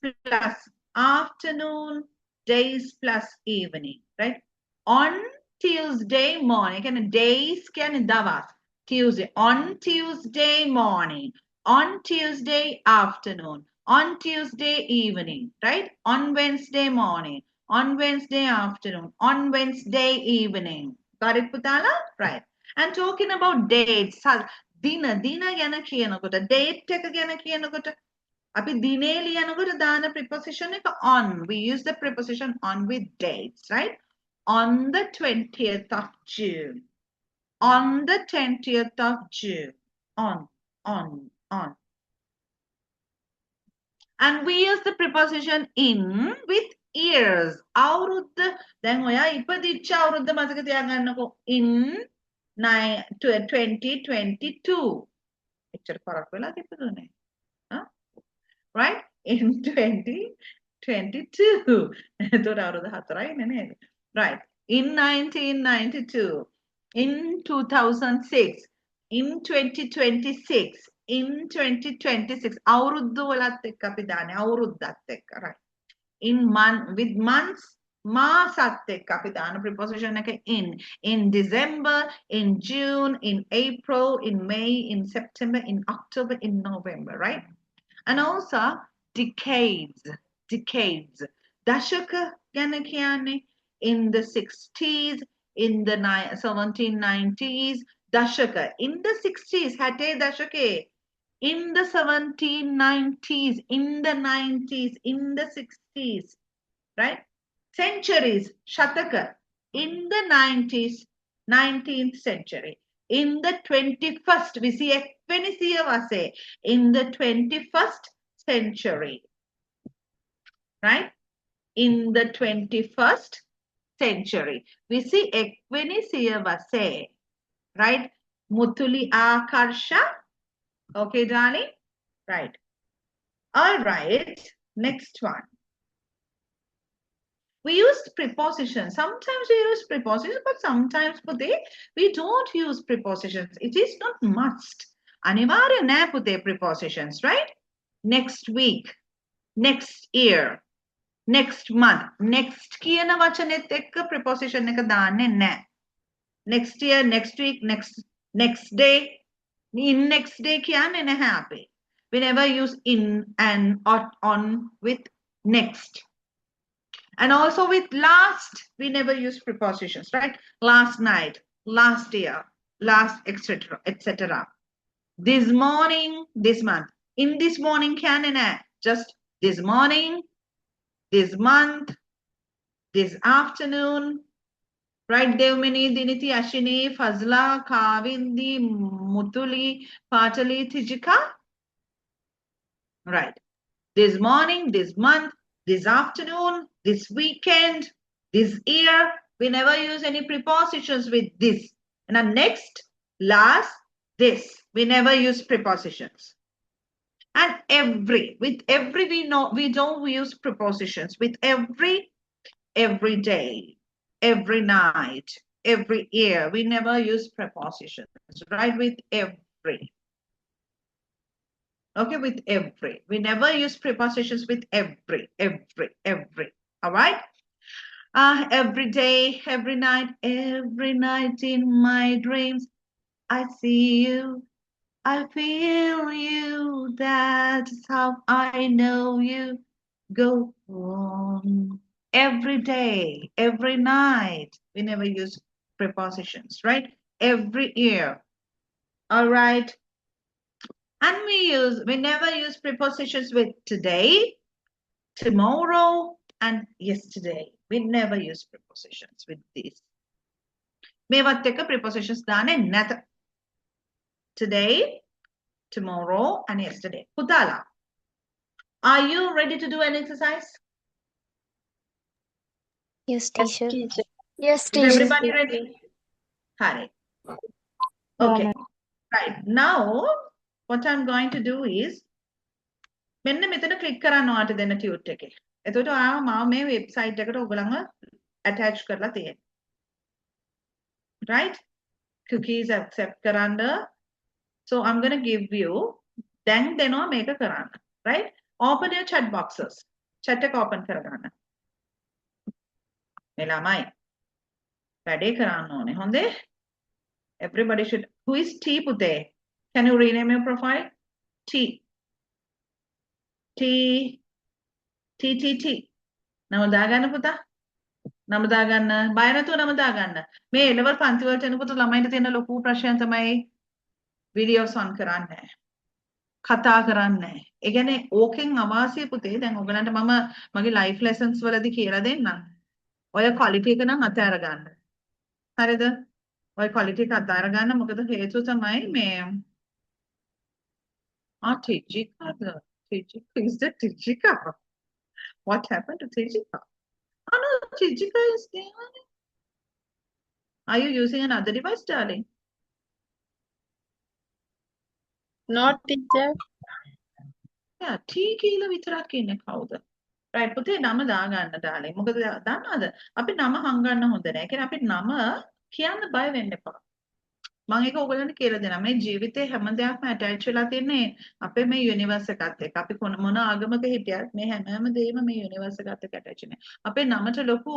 plus afternoon, days plus evening, right? On Tuesday morning, can days can davas. Tuesday, on Tuesday morning, on Tuesday afternoon, on Tuesday evening, right? On Wednesday morning, on Wednesday afternoon, on Wednesday evening. Got it, Putala? Right. And talking about dates, dina ගැන කියනකොට date එක ගැන කියනකොට අපි දිනේ ලියනකොට දාන preposition එක on. We use the preposition on with dates, right? On the 20th of June. On the 20th of June. On. And we use the preposition in with years. අවුරුද්ද දැන් ඔයා ඉපදිච්ච අවුරුද්ද මතක තියාගන්නකෝ. In 2022. එච්චර පරක් වෙලා තිබුණේ. Right? In 2022. එතකොට අවුරුදු 4යි නේද? Right. In 1992. In 2006. In 2026. In 2026. අවුරුද්ද වලත් එක්ක අපි දාන්නේ අවුරුද්දත් එක්ක. Right. In with months. මාසත් එක්ක අපි දාන preposition එක in December, in June, in April, in May, in September, in October, in November, right? And also decades. දශක ගැන කියන්නේ in the 60s, in the 1790s, දශක in the 60s 60 දශකේ in the 1790s, in the 90s, in the 60s, right? Centuries, Shataka, in the 90s, 19th century. In the 21st, we see in the 21st century. Right? In the 21st century. We see Ekvenisiyavase. Right? Mutuli Akarsha. Okay, darling? Right. All right. Next one. We use prepositions. Sometimes we use prepositions, but sometimes we don't use prepositions. It is not must. Anivarya nae pute prepositions, right? Next week, next year, next month, next kiyana vachanet ekka preposition එක දාන්නේ නැහැ. Next year, next week, next day. In next day කියන්නේ නැහැ අපි. We never use in and on with next. And also with last, we never use prepositions, right? Last night, last year, last, etc., etc. This morning, this month. In this morning, can just this morning, this month, this afternoon, right? Devmini, Diniti, Ashini, Fazla, Kavindi, Mutuli, Patali, Tijika. Right. This morning, this month, this afternoon, this weekend, this year. We never use any prepositions with this. And then next, last, this. We never use prepositions. And every, with every, we don't use prepositions. With every day, every night, every year, we never use prepositions, right? With every. Okay, with every. We never use prepositions with every. All right? Every day, every night in my dreams, I see you, I feel you, that's how I know you. Go on. Every day, every night, we never use prepositions, right? Every year. All right. And we never use prepositions with today, tomorrow, and yesterday. We never use prepositions with these. මේවත් එක prepositions දාන්නේ නැත. Today, tomorrow, and yesterday. පුතාලා, are you ready to do an exercise? Yes, teacher. teacher. Yes, Is everybody ready? Hari. Okay. Right. Now, what I'm going to do is, මෙන්න මෙතන click කරන්න ඔයාට දෙන්න tute එකේ. එතකොට ඔයාව මාව මේ website එකට ඔයගලන්ව attach කරලා තියෙනවා. Right? Cookies accept කරන්න. So I'm going to give you දැන් දෙනවා මේක කරන්න. Right? Open your chat boxes. Chat එක open කරගන්න. මේ ළමයි වැඩේ කරන්න ඕනේ. හොඳේ? Everybody should. Who is T පුතේ? Can you rename your profile? T. නම දාගන්න පුතා. නම දාගන්න. බය නැතුව නම දාගන්න. මේ A-level පන්ති වලට එනකොට ළමයින්ට තියෙන ලොකු ප්‍රශ්නය තමයි videos on කරන්නේ. කතා කරන්නේ. ඒ කියන්නේ ඕකෙන් අවාසිය පුතේ. දැන් ඔයගලන්ට මම මගේ live lessons වලදී කියලා දෙන්නම්. ඔය quality එක නම් අතහැර ගන්න. හරිද? ඔය quality එක අතහැර ගන්න. මොකද හේතුව තමයි මේ Tijika. Is that Tijika? What happened to Tijika? Oh no, Tijika is there. Are you using another device, darling? Not teacher. Yeah, T කියලා විතරක් ඉන්නේ කවුද? Right, පුතේ නම දාගන්න darling. මොකද දන්නවද? අපි නම හංගන්න හොඳ නැහැ. කියන්නේ අපි නම කියන්න බය වෙන්න එපා. මම ඒක ඔයගලන්ට කියලා දෙනවා. මේ ජීවිතේ හැම දෙයක්ම attach වෙලා තියෙන්නේ අපේ මේ universe එකත් එක්ක. අපි මොන ආගමක හිටියත් මේ හැම දෙයක්ම මේ universe එකත් එක්ක attach වෙන්නේ. අපේ නමට ලොකු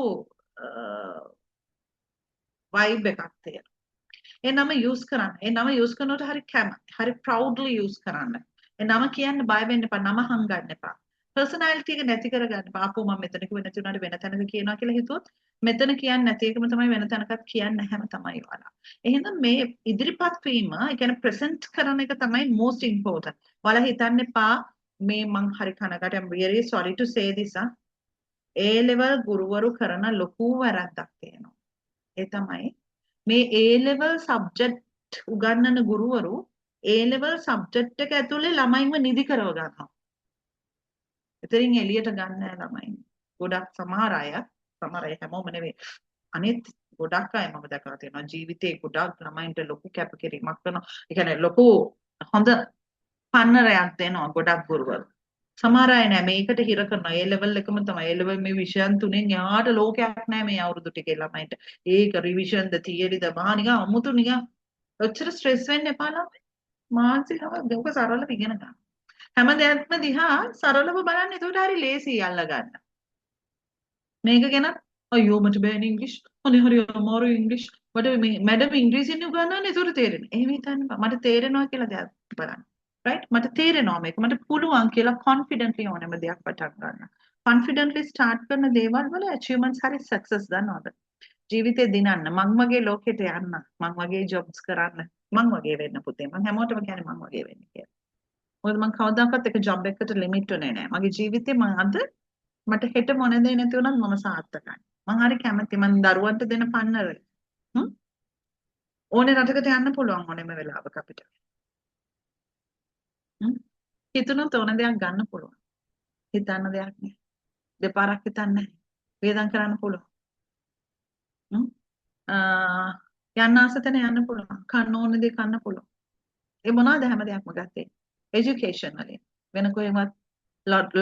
vibe එකක් තියෙනවා. ඒ නම use කරන්න. ඒ නම use කරනකොට හරි කැමති. හරි proudly use කරන්න. ඒ නම කියන්න බය වෙන්න එපා. නම හංගන්න එපා. personality එක නැති කරගන්න. පාපෝ මම මෙතන කිව්ව නැති උනාට වෙන තැනක කියනවා කියලා හිතුවොත් මෙතන කියන්නේ නැති එකම තමයි වෙන තැනකත් කියන්නේ නැහැම තමයි ඔයාලා. එහෙනම් මේ ඉදිරිපත් වීම, ඒ කියන්නේ present කරන එක තමයි most important. ඔයාලා හිතන්න එපා මේ මං හරි කනකට I'm really sorry to say this A level ගුරුවරු කරන ලොකු වැරද්දක් තියෙනවා. ඒ තමයි මේ A level subject උගන්වන ගුරුවරු A level subject එක ඇතුලේ ළමයින්ව නිදි කරව ගන්නවා. එතරින් එළියට ගන්න නැහැ ළමයින්. ගොඩක් සමහර අය හැමෝම නෙවෙයි. අනිත් ගොඩක් අය මම දැකලා තියෙනවා ජීවිතේ ගොඩක් ළමයින්ට ලොකු කැපකිරීමක් කරනවා. ඒ කියන්නේ ලොකු හොඳ පන්නරයක් දෙනවා ගොඩක් ගුරුවරු. සමහර අය නෑ මේකට හිර කරනවා. ඒ ලෙවල් එකම තමයි. ඒ ලෙවල් මේ විෂයන් තුනෙන් යාට ලෝකයක් නෑ මේ අවුරුදු ටිකේ ළමයින්ට. ඒක රිවිෂන් ද තියරි ද මහා නිකන් අමුතු නිකන් ඔච්චර ස්ට්‍රෙස් වෙන්න එපා ළමයි. මානසිකව දෙවක සරලව ඉගෙන ගන්න. හැම දෙයක්ම දිහා සරලව බලන්න. ඒකට හරි ලේසි අල්ල ගන්න. මේක ගැන අයියෝ මට බෑනේ ඉංග්‍රීසි. අනේ හරි අමාරු ඉංග්‍රීසි. මට මේ මැඩම් ඉංග්‍රීසියෙන් උගන්වන්නේ ඒකට තේරෙන්නේ. එහෙම හිතන්න බෑ. මට තේරෙනවා කියලා දෙයක් බලන්න. right මට තේරෙනවා මේක මට පුළුවන් කියලා confidently ඕනෙම දෙයක් පටන් ගන්න confidently start කරන දේවල් වල achievements හරි success දන්නවද ජීවිතේ දිනන්න මං වගේ ලෝකෙට යන්න මං වගේ jobs කරන්න මං වගේ වෙන්න පුතේ මං හැමෝටම කියන්නේ මං වගේ වෙන්න කියලා මොකද මං කවදාකවත් එක job එකකට limit උනේ නැහැ මගේ ජීවිතේ මං අද මට හෙට මොන දේ නැති වුණත් මම සාර්ථකයි මං හරි කැමති මං දරුවන්ට දෙන පන්නරේ ඕනේ රටකට යන්න පුළුවන් ඕනෙම වෙලාවක අපිට හිතුනොත් ඕන දෙයක් ගන්න පුළුවන්. හිතන්න දෙයක් නෑ. දෙපාරක් හිතන්නේ නැහැ. වේදම් කරන්න පුළුවන්. යන්න ආස තැන යන්න පුළුවන්. කන්න ඕන දේ කන්න පුළුවන්. ඒ මොනවාද හැම දෙයක්ම ගත්තේ? এডুকেෂන් වලින්. වෙන කොහෙවත්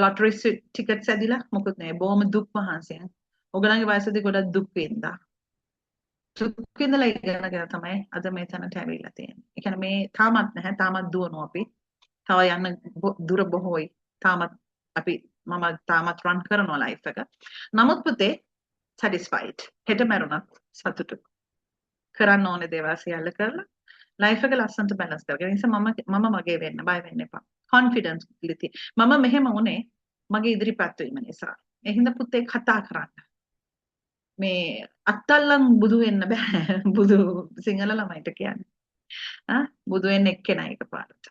ලොටරි ටිකට්ස් ඇදිලා මොකුත් නෑ. බොහොම දුක් මහන්සියෙන්. ඔයගලන්ගේ වයසදී ගොඩක් දුක් වින්දා. දුක් විඳලා ඉගෙනගෙන තමයි අද මේ තැනට ඇවිල්ලා තියෙන්නේ. ඒ කියන්නේ මේ තාමත් නැහැ. තාමත් දුවනවා අපි. තව යන්න දුර බොහෝයි. තාමත් අපි මම තාමත් රන් කරනවා ලයිෆ් එක. නමුත් පුතේ satisfied. හෙට මැරුණත් සතුටු. කරන්න ඕනේ දේවල් සියල්ල කරලා ලයිෆ් එක ලස්සනට බැලන්ස් කරගන්න. ඒ නිසා මම මගේ වෙන්න බය වෙන්න එපා. confidence ලිති. මම මෙහෙම උනේ මගේ ඉදිරිපත් වීම නිසා. ඒ හින්දා පුතේ කතා කරන්න. මේ අත්තල්ලන් බුදු වෙන්න බෑ. බුදු සිංහල ළමයිට කියන්නේ. බුදු වෙන්න එක්කෙනා එකපාරට.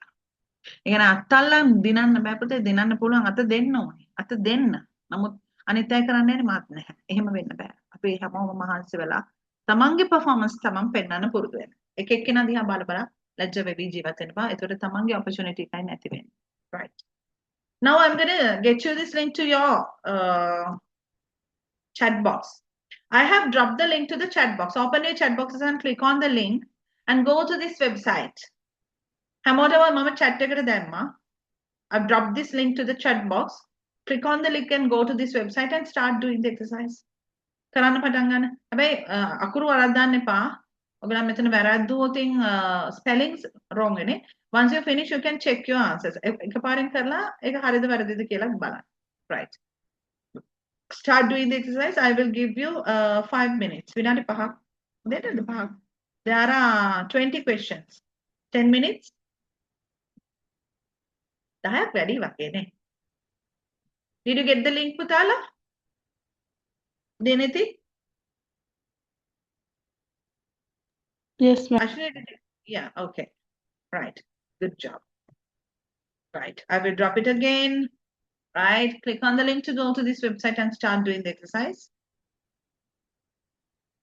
ඒ කියන්නේ අත්තල්ලන් දිනන්න බෑ පුතේ දිනන්න පුළුවන් අත දෙන්න ඕනේ. අත දෙන්න. නමුත් අනිත් අය කරන්නේ මාත් නැහැ. එහෙම වෙන්න බෑ. අපි හැමෝම මහන්සි වෙලා තමන්ගේ performance තමන් පෙන්වන්න පුරුදු වෙන්න. එක එක්කෙනා දිහා බල බල ලැජ්ජ වෙවි ජීවත් වෙන්න බෑ. ඒතකොට තමන්ගේ opportunity එකයි නැති වෙන්නේ. Right. Now I'm going to get you this link to your chat box. I have dropped the link to the chat box. Open your chat boxes and click on the link and go to this website. හැමෝටම මම chat එකට දැම්මා. I've dropped this link to the chat box. Click on the link and go to this website and start doing the exercise. කරන්න පටන් ගන්න. හැබැයි අකුරු වරද්දන්න එපා. ඔයගොල්ලෝ මෙතන වැරද්දුවොතින් spellings wrong වෙන්නේ. Once you finish you can check your answers. එකපාරින් කරලා ඒක හරිද වැරදිද කියලා බලන්න. Right. Start doing the exercise. I will give you 5 minutes. විනාඩි 5ක්. දෙන්නද 5ක්. There are 20 questions. 10 minutes. 10ක් වැඩි වගේ නේ. Did you get the link පුතාලා? Deniti? Yes, ma'am. Ashwini, did you? Yeah, okay. Right. Good job. Right. I will drop it again. Right. Click on the link to go to this website and start doing the exercise.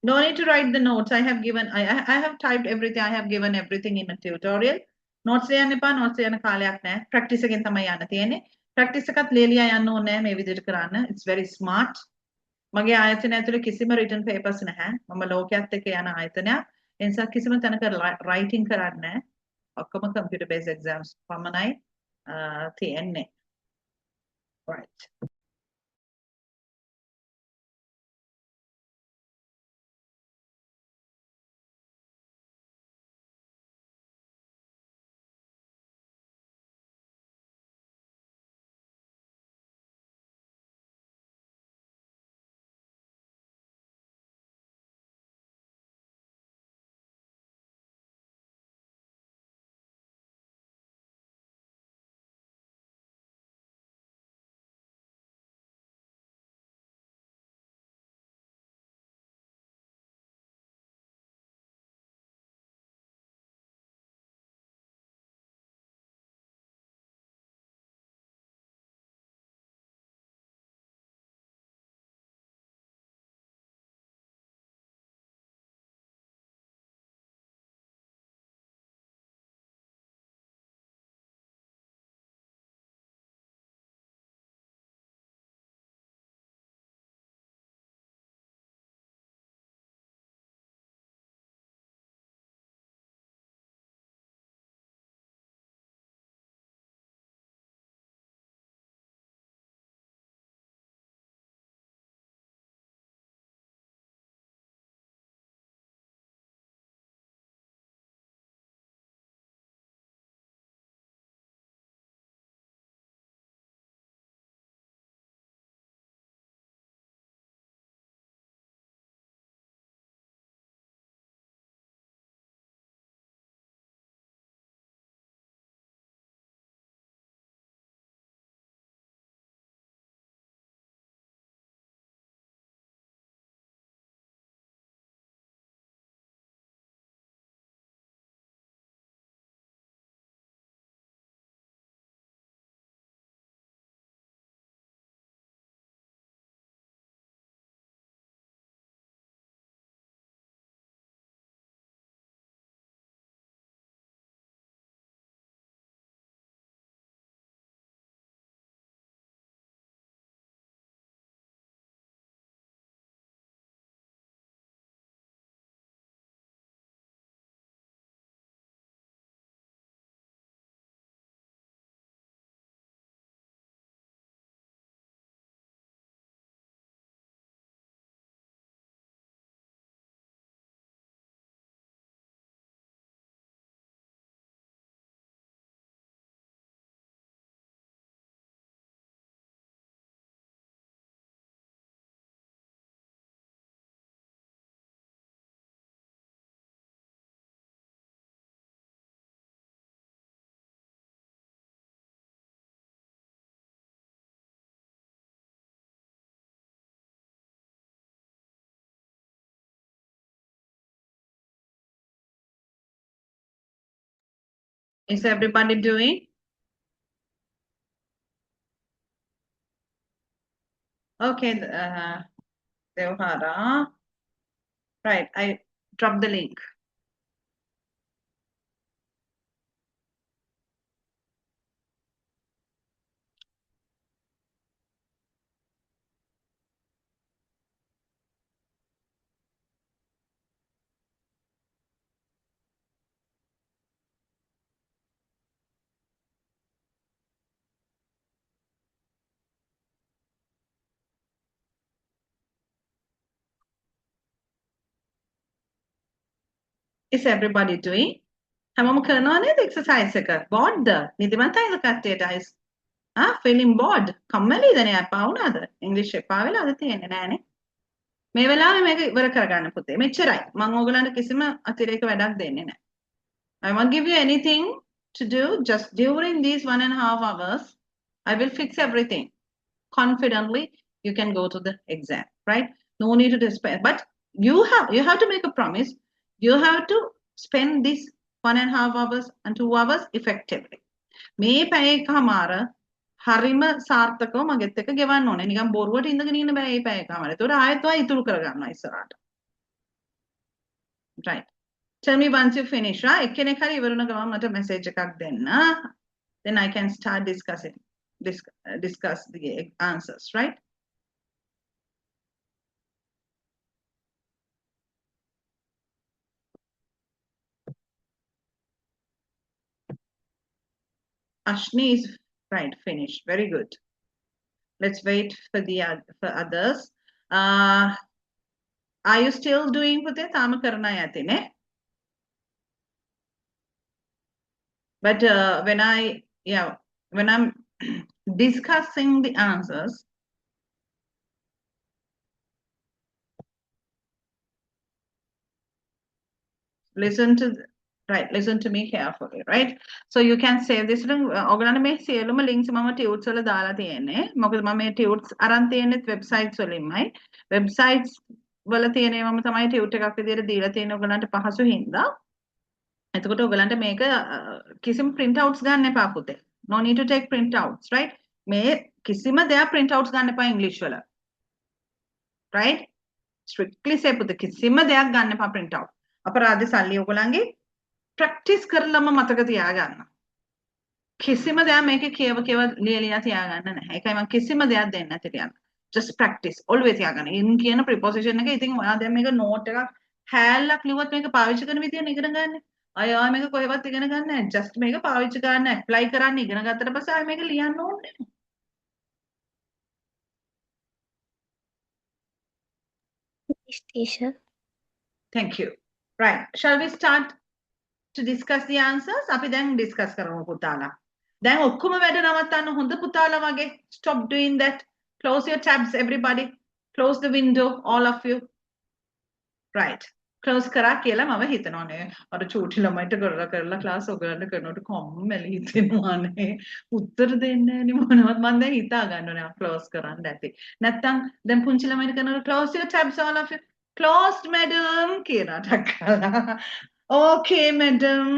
No need to write the notes. I have given, I have typed everything. I have given everything in a tutorial. Notes ලියන්න එපා. Notes ලියන්න කාලයක් නැහැ. Practice එකෙන් තමයි යන්න තියෙන්නේ. Practice එකත් ලියලා යන්න ඕනේ මේ විදිහට කරන්න. It's very smart. මගේ ආයතනය ඇතුලේ කිසිම written papers නැහැ. මම ලෝකයේත් එක්ක යන ආයතනයක්. ඒ නිසා කිසිම තැනක writing කරන්නේ නැහැ. ඔක්කොම computer based exams පමණයි තියෙන්නේ. Right. Is everybody doing? Okay, Devhara. Right, I dropped the link. Is everybody doing? හැමෝම කරනවා නේද exercise එක? Bored? නිදිමතයිද කට්ටියට? Feeling bored? කම්මැලිද නේ අපා වුණාද? English එපා වෙලාද තියෙන්නේ නෑනේ. මේ වෙලාවේ මේක ඉවර කරගන්න පුතේ. මෙච්චරයි. මම ඕගලන්ට කිසිම අතිරේක වැඩක් දෙන්නේ නෑ. I won't give you anything to do just during these 1.5 hours. I will fix everything. Confidently, you can go to the exam, right? No need to despair. But you have to make a promise. You have to spend these 1.5 hours and 2 hours effectively. මේ පැය එකමාර හරිම සාර්ථකව මගෙත් එක්ක ගෙවන්න ඕනේ. නිකන් බොරුවට ඉඳගෙන ඉන්න බෑ මේ පැය එකමාර. ඒතකොට ආයෙත් ඔය ඉතුරු කරගන්නවා ඉස්සරහට. Right. Tell me once you finish, right? එක්කෙනෙක් හරි ඉවර වෙන ගමන් මට message එකක් දෙන්න. Then I can start discuss the answers, right? Ashni is right, finished. Very good. Let's wait for for others. Are you still doing පුතේ? තාම කරන්න යතිනේ. But when I'm discussing the answers, listen to me carefully, right? So you can save this. ඔයගොල්ලන්ට මේ සියලුම links මම tudes වල දාලා තියෙන්නේ. මොකද මම මේ tudes අරන් තියෙන්නේ websites වලින්මයි. Websites වල තියෙනේවම තමයි tute එකක් විදියට දීලා තියෙන්නේ ඔයගොල්ලන්ට පහසු හින්දා. එතකොට ඔයගලන්ට මේක කිසිම print outs ගන්න එපා පුතේ. No need to take print outs, right? මේ කිසිම දෙයක් print outs ගන්න එපා English වල. Right? Strictly say පුතේ කිසිම දෙයක් ගන්න එපා print out. අපරාධ සල්ලි ඔයගලන්ගේ practice කරලම මතක තියාගන්න. කිසිම දෙයක් මේකේ කියව ලියලා තියාගන්න නැහැ. ඒකයි මම කිසිම දෙයක් දෙන්නේ නැති කියන්න. Just practice. Always තියාගන්න. in කියන preposition එක ඉතින් ඔයා දැන් මේක note එකක් හැල්ලක් ලිව්වත් මේක පාවිච්චි කරන විදිය ඉගෙන ගන්න. අය මේක කොහෙවත් ඉගෙන ගන්න නැහැ. just මේක පාවිච්චි කරන්න apply කරන්න ඉගෙන ගත්තට පස්සේ ආයෙ මේක ලියන්න ඕනේ. Yes, teacher. Thank you. Right. Shall we start to discuss the answers? අපි දැන් discuss කරමු පුතාලා. දැන් ඔක්කොම වැඩ නවත්තන්න හොඳ පුතාලා වගේ. Stop doing that. Close your tabs everybody. Close the window all of you. Right. Close කරා කියලා මම හිතනවානේ. අර චූටි ළමයිට කරලා class ඔයගලන්ට කරනකොට කොම්මැලි හිතෙනවානේ. උත්තර දෙන්නේ නැහැ නේ මොනවද මම දැන් හිතා ගන්න ඕනේ close කරන්න ඇති. නැත්තම් දැන් පුංචි ළමයිට කරනකොට close your tabs all of you. Closed madam කියලා ටක්කලා. Okay madam.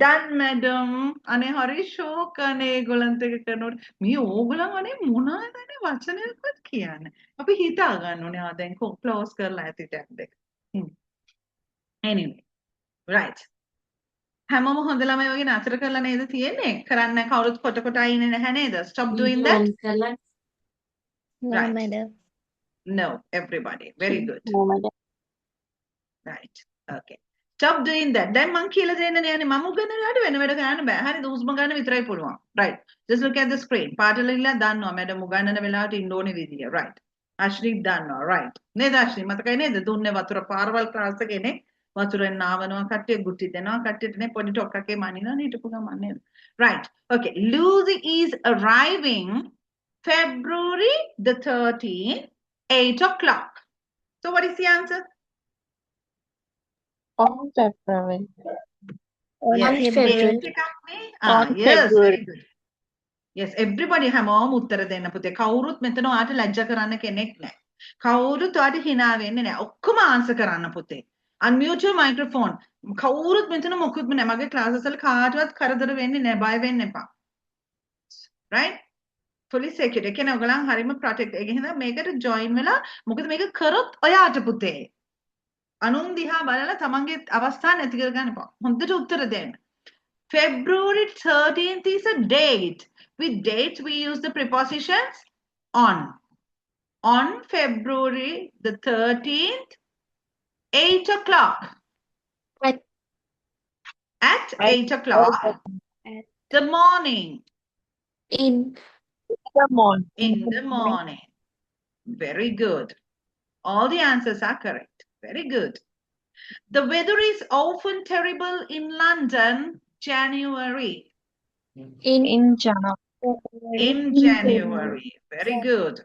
Done madam. අනේ හරි ෂෝක් අනේ ඒගොල්ලන්ට එක කරනකොට මේ ඕගොල්ලන් අනේ මොනවදනේ වචනයක්වත් කියන්නේ. අපි හිතා ගන්න ඕනේ ආ දැන් close කරලා ඇති tab එක. Anyway, right. හැමෝම හොඳ ළමයි වගේ නතර කරලා නේද තියෙන්නේ? කරන්න කවුරුත් කොට කොට ඉන්නේ නැහැ නේද? Stop doing that. No, Right. madam. No, everybody. Very good. No, madam. Right. Okay. Stop doing that. දැන් මං කියලා දෙන්නනේ යන්නේ මම උගන්වනවාට වෙන වැඩ ගන්න බෑ. හරිද? උස්ම ගන්න විතරයි පුළුවන්. Right. Just look at the screen. පාටලින්ලා දන්නවා මැඩම් උගන්වන වෙලාවට ඉන්න ඕනේ විදිය. Right. Ashni දන්නවා. Right. නේද Ashni? මතකයි නේද? දුන්නේ වතුර පාරවල් ක්ලාස් එකේනේ. වතුරෙන් නාවනවා කට්ටිය ගුටි දෙනවා කට්ටියටනේ පොඩි ටොක් එකේ මනිනවා හිටපු ගමන් නේද? Right. Okay. Lucy is arriving February the 13th, 8 o'clock. So what is the answer? On February. On Yes, February. On yes, February. very good. Yes, everybody හැමෝම උත්තර දෙන්න පුතේ. කවුරුත් මෙතන ඔයාට ලැජ්ජා කරන්න කෙනෙක් නැහැ. කවුරුත් ඔයාට hina වෙන්නේ නැහැ. ඔක්කොම ආන්සර් කරන්න පුතේ. Unmute your microphone. කවුරුත් මෙතන මොකුත්ම නැහැ. මගේ ක්ලාසස් වල කාටවත් කරදර වෙන්නේ නැහැ. බය වෙන්න එපා. Right? Fully secure. ඒ කියන්නේ ඔයගලන් හරියම protect. ඒ කියන්නේ මේකට join වෙලා මොකද මේක කරොත් ඔයාට පුතේ. අනුන් දිහා බලලා තමන්ගේ අවස්ථා නැති කරගන්න එපා. හොඳට උත්තර දෙන්න. February 13th is a date. With dates we use the prepositions on. On February the 13th, 8 o'clock. At 8 o'clock, At. the morning. In. In the morning. Very good. All the answers are correct. Very good. The weather is often terrible in London, January. In January. In January. Very good.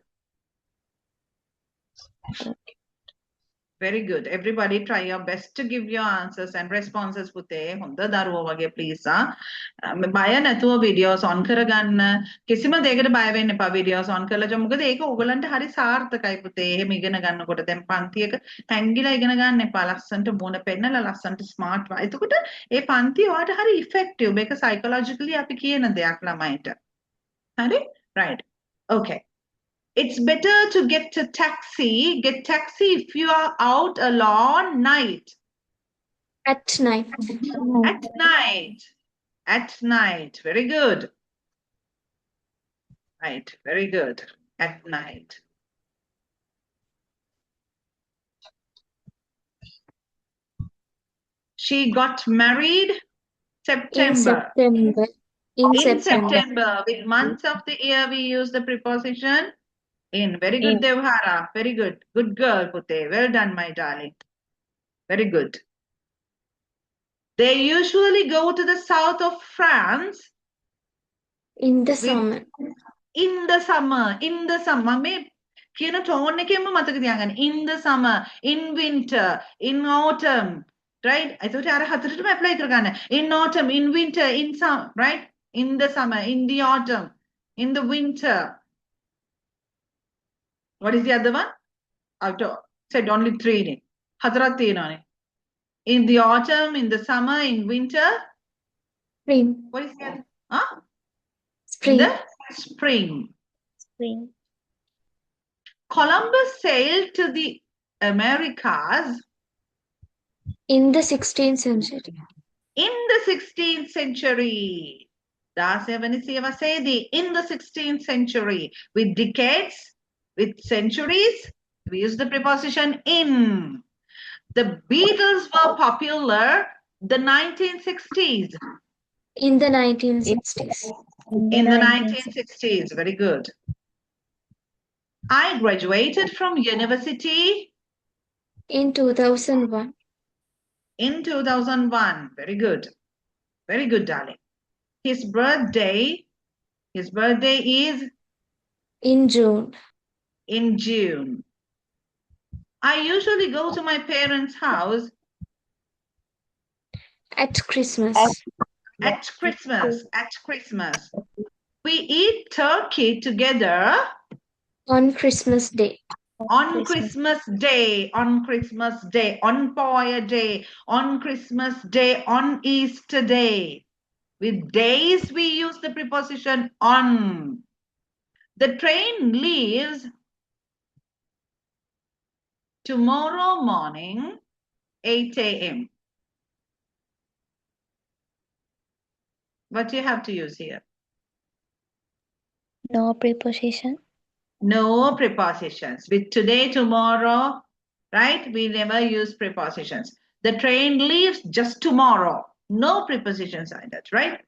Very good. Everybody try your best to give your answers and responses පුතේ. හොඳ දරුවෝ වගේ please බය නැතුව videos on කරගන්න. කිසිම දෙයකට බය වෙන්න එපා videos on කරලා. මොකද ඒක ඕගලන්ට හරි සාර්ථකයි පුතේ. එහෙම ඉගෙන ගන්නකොට දැන් පන්තියක හැංගිලා ඉගෙන ගන්න එපා. ලස්සන්ට මුණ පෙන්නලා ලස්සන්ට smart වා. එතකොට ඒ පන්තිය ඔයාට හරි effective. මේක psychologically අපි කියන දෙයක් ළමයිට. හරි? Right. Okay. It's better to get a taxi. Get taxi if you are out a long night. at night. At night. At night. Very good. Right. Very good. At night. She got married In September. September. In In September. September. With months of the year, we use the preposition in. Very good, In. Devhara. Very good. Good girl, Pute. Well done, my darling. Very good. They usually go to the south of France In the with summer. in the summer. In the summer. මේ කියන tone එකෙන්ම මතක තියාගන්න. In the summer, in winter, in autumn. Right? එතකොට අර හතරටම apply කරගන්න. In autumn, in winter, in summer, right? In the summer, in the autumn, in the winter. What is the other one? I've said only three. හතරක් තියෙනවානේ. In the autumn, in the summer, in winter. Spring. What is the other? Huh? In Spring. the spring. Spring. Columbus sailed to the Americas In the 16th century. in the 16th century. In the 16th century. With decades, with centuries, we use the preposition in. The Beatles were popular the 1960s. In the 1960s. In the 1960s. Very good. I graduated from university In 2001. in 2001. Very good. Very good, darling. His birthday is In June. in June. I usually go to my parents' house At Christmas. at Christmas. At Christmas. We eat turkey together On Christmas Day. on Christmas Day, on Christmas Day, on Poya Day, on Christmas Day, on Easter Day. With days, we use the preposition on. The train leaves tomorrow morning, 8 a.m. What do you have to use here? No preposition. No prepositions. With today, tomorrow, right? We never use prepositions. The train leaves just tomorrow. No prepositions like that, right?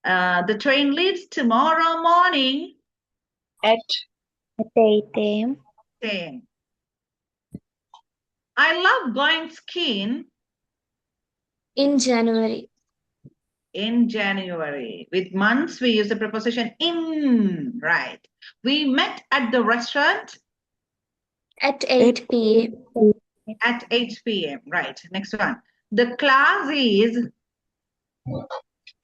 The train leaves tomorrow morning. At 8 a.m. Same. I love going skiing In January. in January. With months, we use the preposition in, right? We met at the restaurant At 8 p.m. at 8 p.m. Right. Next one. The class is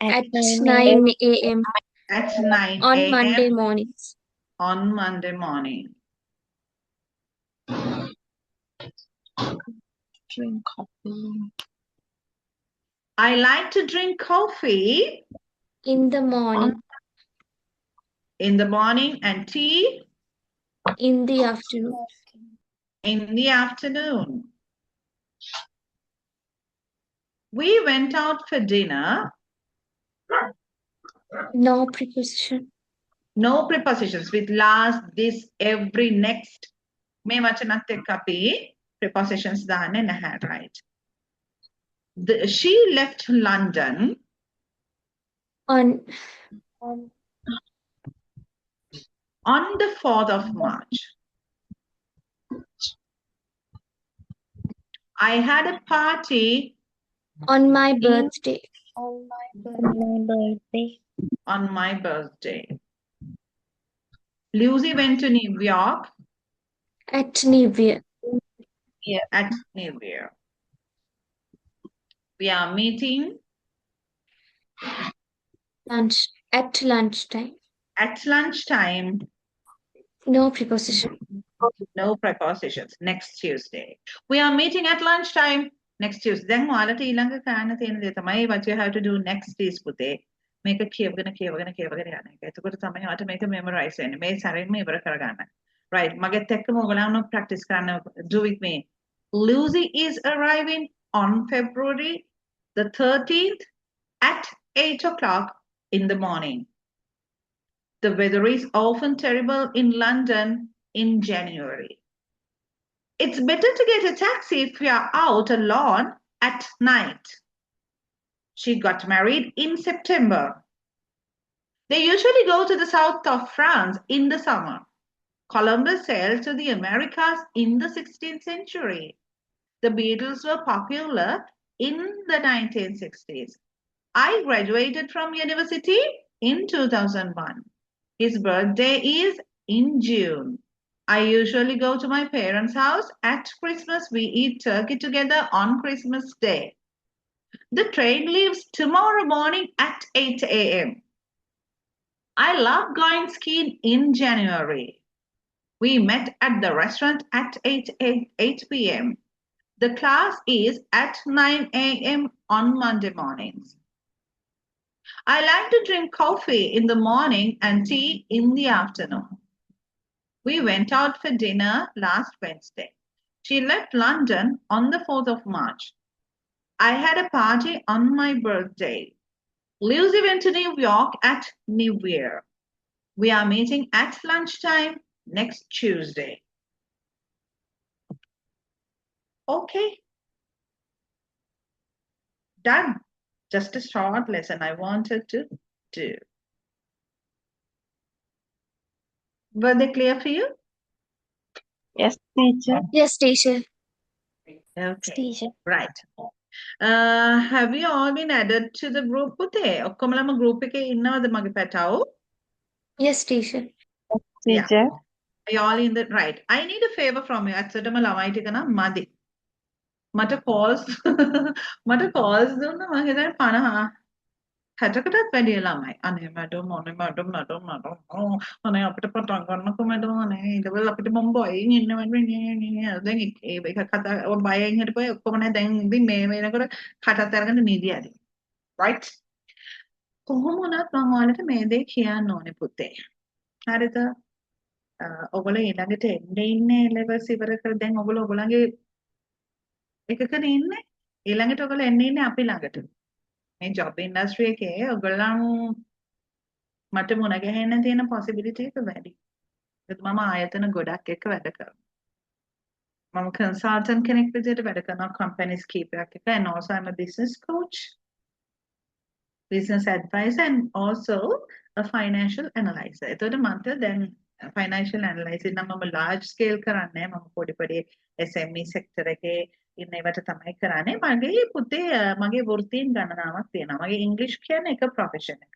At 9 a.m. at 9 On a.m. Monday mornings. on Monday morning. drink coffee I like to drink coffee In the morning. in the morning and tea In the afternoon. in the afternoon. We went out for dinner. No preposition. No prepositions with last, this, every, next. මේ වචනත් එක්ක අපි prepositions දාන්නේ නැහැ, right? She left London On on the 4th of March. I had a party on my birthday. on my birthday. on my birthday. Lucy went to New York At New Year. at New Year. We are meeting Lunch. At lunchtime. at lunchtime. No preposition. No prepositions. Next Tuesday. We are meeting at lunchtime next Tuesday. දැන් ඔයාලට ඊළඟ කරන්න තියෙන දේ තමයි what you have to do next is පුතේ. මේක කියවගෙන යන එක. එතකොට තමයි ඔයාලට මේක memorize වෙන්නේ. මේ සැරෙන්ම ඉවර කරගන්න. Right. මගෙත් එක්කම ඔයගොල්ලෝ practice කරන්න. Do with me. Lucy is arriving on February the 13th at 8 o'clock in the morning. The weather is often terrible in London in January. It's better to get a taxi if you are out alone at night. She got married in September. They usually go to the south of France in the summer. Columbus sailed to the Americas in the 16th century. The Beatles were popular in the 1960s. I graduated from university in 2001. His birthday is in June. I usually go to my parents' house at Christmas. We eat turkey together on Christmas Day. The train leaves tomorrow morning at 8 a.m. I love going skiing in January. We met at the restaurant at 8 p.m. The class is at 9 a.m. on Monday mornings. I like to drink coffee in the morning and tea in the afternoon. We went out for dinner last Wednesday. She left London on the 4th of March. I had a party on my birthday. Lucy went to New York at New Year. We are meeting at lunchtime next Tuesday. Okay. Done. Just a short lesson I wanted to do. Were they clear for you? Yes, teacher. Yes, teacher. Okay. Teacher. Right. Have you all been added to the group? පුතේ ඔක්කොමලම group එකේ ඉන්නවද මගේ පැටවෝ? Yes, teacher. Teacher. Are you all in the right? I need a favor from you. ඇත්තටම ළමයි ටික නම් මදි. මට calls දුන්න මම හිතන්නේ 50 60කටත් වැඩි ළමයි. අනේ මැඩම් අනේ අපිට පටන් ගන්නකො මැඩම් අනේ ඊටවල අපිට මම බයෙන් ඉන්න මැඩම් දැන් ඒක කතා බයෙන් හිටපොයි ඔක්කොම නෑ දැන් ඉතින් මේ වෙනකොට කටත් අරගෙන නිදි ඇති. Right? කොහොම වුණත් මම ඔයාලට මේ දේ කියන්න ඕනේ පුතේ. හරිද? ඔයගොල්ලෝ ඊළඟට එන්නේ ඉන්නේ ලෙවල්ස් ඉවර කර දැන් ඔයගොල්ලෝ ඔයගොල්ලන්ගේ එකකනේ ඉන්නේ. ඊළඟට ඔයගොල්ලෝ එන්නේ ඉන්නේ අපි ළඟට. මේ ජොබ් ඉන්ඩස්ට්‍රි එකේ ඔයගොල්ලන් මට මුණ ගැහෙන්න තියෙන possibility එක වැඩි. ඒත් මම ආයතන ගොඩක් එක්ක වැඩ කරනවා. මම consultant කෙනෙක් විදිහට වැඩ කරනවා companies කීපයක් එක්ක and also I'm a business coach, business advisor and also a financial analyzer. එතකොට මන්ට දැන් financial analysis නම් මම large scale කරන්නේ නැහැ. මම පොඩි SME sector එකේ ඉන්න ඒවට තමයි කරන්නේ. මගේ පුතේ මගේ වෘත්තීන් ගණනාවක් තියෙනවා. මගේ ඉංග්‍රීසි කියන්නේ එක ප්‍රොෆෙෂන් එක.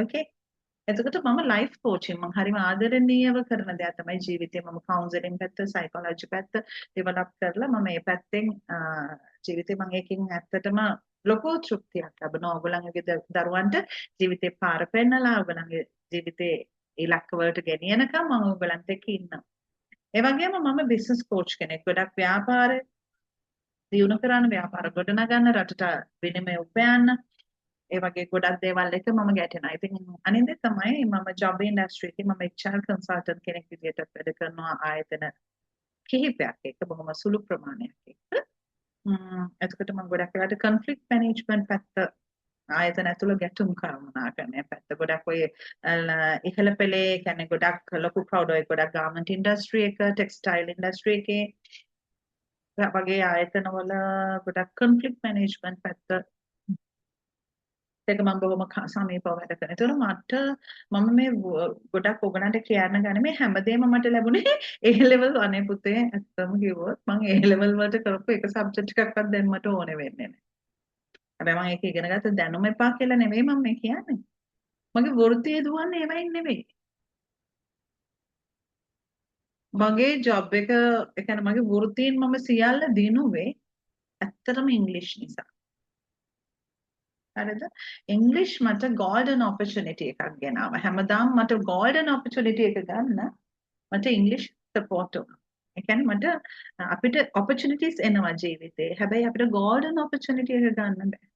Okay. එතකොට මම ලයිෆ් කෝචින් මම හරිම ආදරණීයව කරන දෙයක් තමයි ජීවිතේ මම කවුන්සලින් පැත්ත සයිකොලොජි පැත්ත ඩෙවලොප් කරලා මම මේ පැත්තෙන් ජීවිතේ මම එකකින් ඇත්තටම ලොකු තෘප්තියක් ලබනවා. ඔයගොල්ලන්ගේ දරුවන්ට ජීවිතේ පාර පෙන්නලා ඔයගොල්ලන්ගේ ජීවිතේ ඉලක්ක වලට ගෙනියනකම් මම ඔයගොල්ලන්ට එක්ක ඉන්නවා. ඒ වගේම මම බිස්නස් කෝච් කෙනෙක්. ගොඩක් ව්‍යාපාර දියුණු කරන්න ව්‍යාපාර ගොඩනගන්න රටට විනිමය උපයන්න ඒ වගේ ගොඩක් දේවල් එක මම ගැටෙනවා. ඉතින් අනිත් දේ තමයි මම ජොබ් ඉන්ඩස්ට්‍රි එකේ මම HR කන්සල්ටන්ට් කෙනෙක් විදිහට වැඩ කරනවා ආයතන කිහිපයක් එක්ක බොහොම සුළු ප්‍රමාණයක් එක්ක. එතකොට මම ගොඩක් වෙලාවට කොන්ෆ්ලික්ට් මැනේජ්මන්ට් පැත්ත ආයතන ඇතුළ ගැටුම් කළමනා කරන පැත්ත ගොඩක් ඔය ඉහළ පෙළේ කියන්නේ ගොඩක් ලොකු ක්‍රවුඩ් ඔය ගොඩක් ගාර්මන්ට් ඉන්ඩස්ට්‍රි එක ටෙක්ස්ටයිල් ඉන්ඩස්ට්‍රි එකේ වගේ ආයතනවල ගොඩක් කොන්ෆ්ලික්ට් මැනේජ්මන්ට් පැත්ත ඒක මම බොහොම සමීපව වැඩ කරන. ඒතකොට මම මේ ගොඩක් ඔයගලන්ට කියන්න ගන්නේ මේ හැමදේම මට ලැබුණේ A level අනේ පුතේ ඇත්තම කිව්වොත් මම A level වලට කරපු එක සබ්ජෙක්ට් එකක්වත් දැන් මට ඕනේ වෙන්නේ නැහැ. හැබැයි මම ඒක ඉගෙන ගත්ත දැනුම එපා කියලා නෙවෙයි මම මේ කියන්නේ. මගේ වෘත්තිය දුවන්නේ ඒවයින් නෙවෙයි. මගේ ජොබ් එක ඒ කියන්නේ මගේ වෘත්තියෙන් මම සියල්ල දිනුවේ ඇත්තටම ඉංග්‍රීසි නිසා. හරිද? ඉංග්‍රීසි මට golden opportunity එකක් ගෙනාවා. හැමදාම මට golden opportunity එක ගන්න මට ඉංග්‍රීසි support වුණා. ඒ කියන්නේ මට අපිට opportunities එනවා ජීවිතේ. හැබැයි අපිට golden opportunity එක ගන්න බෑ.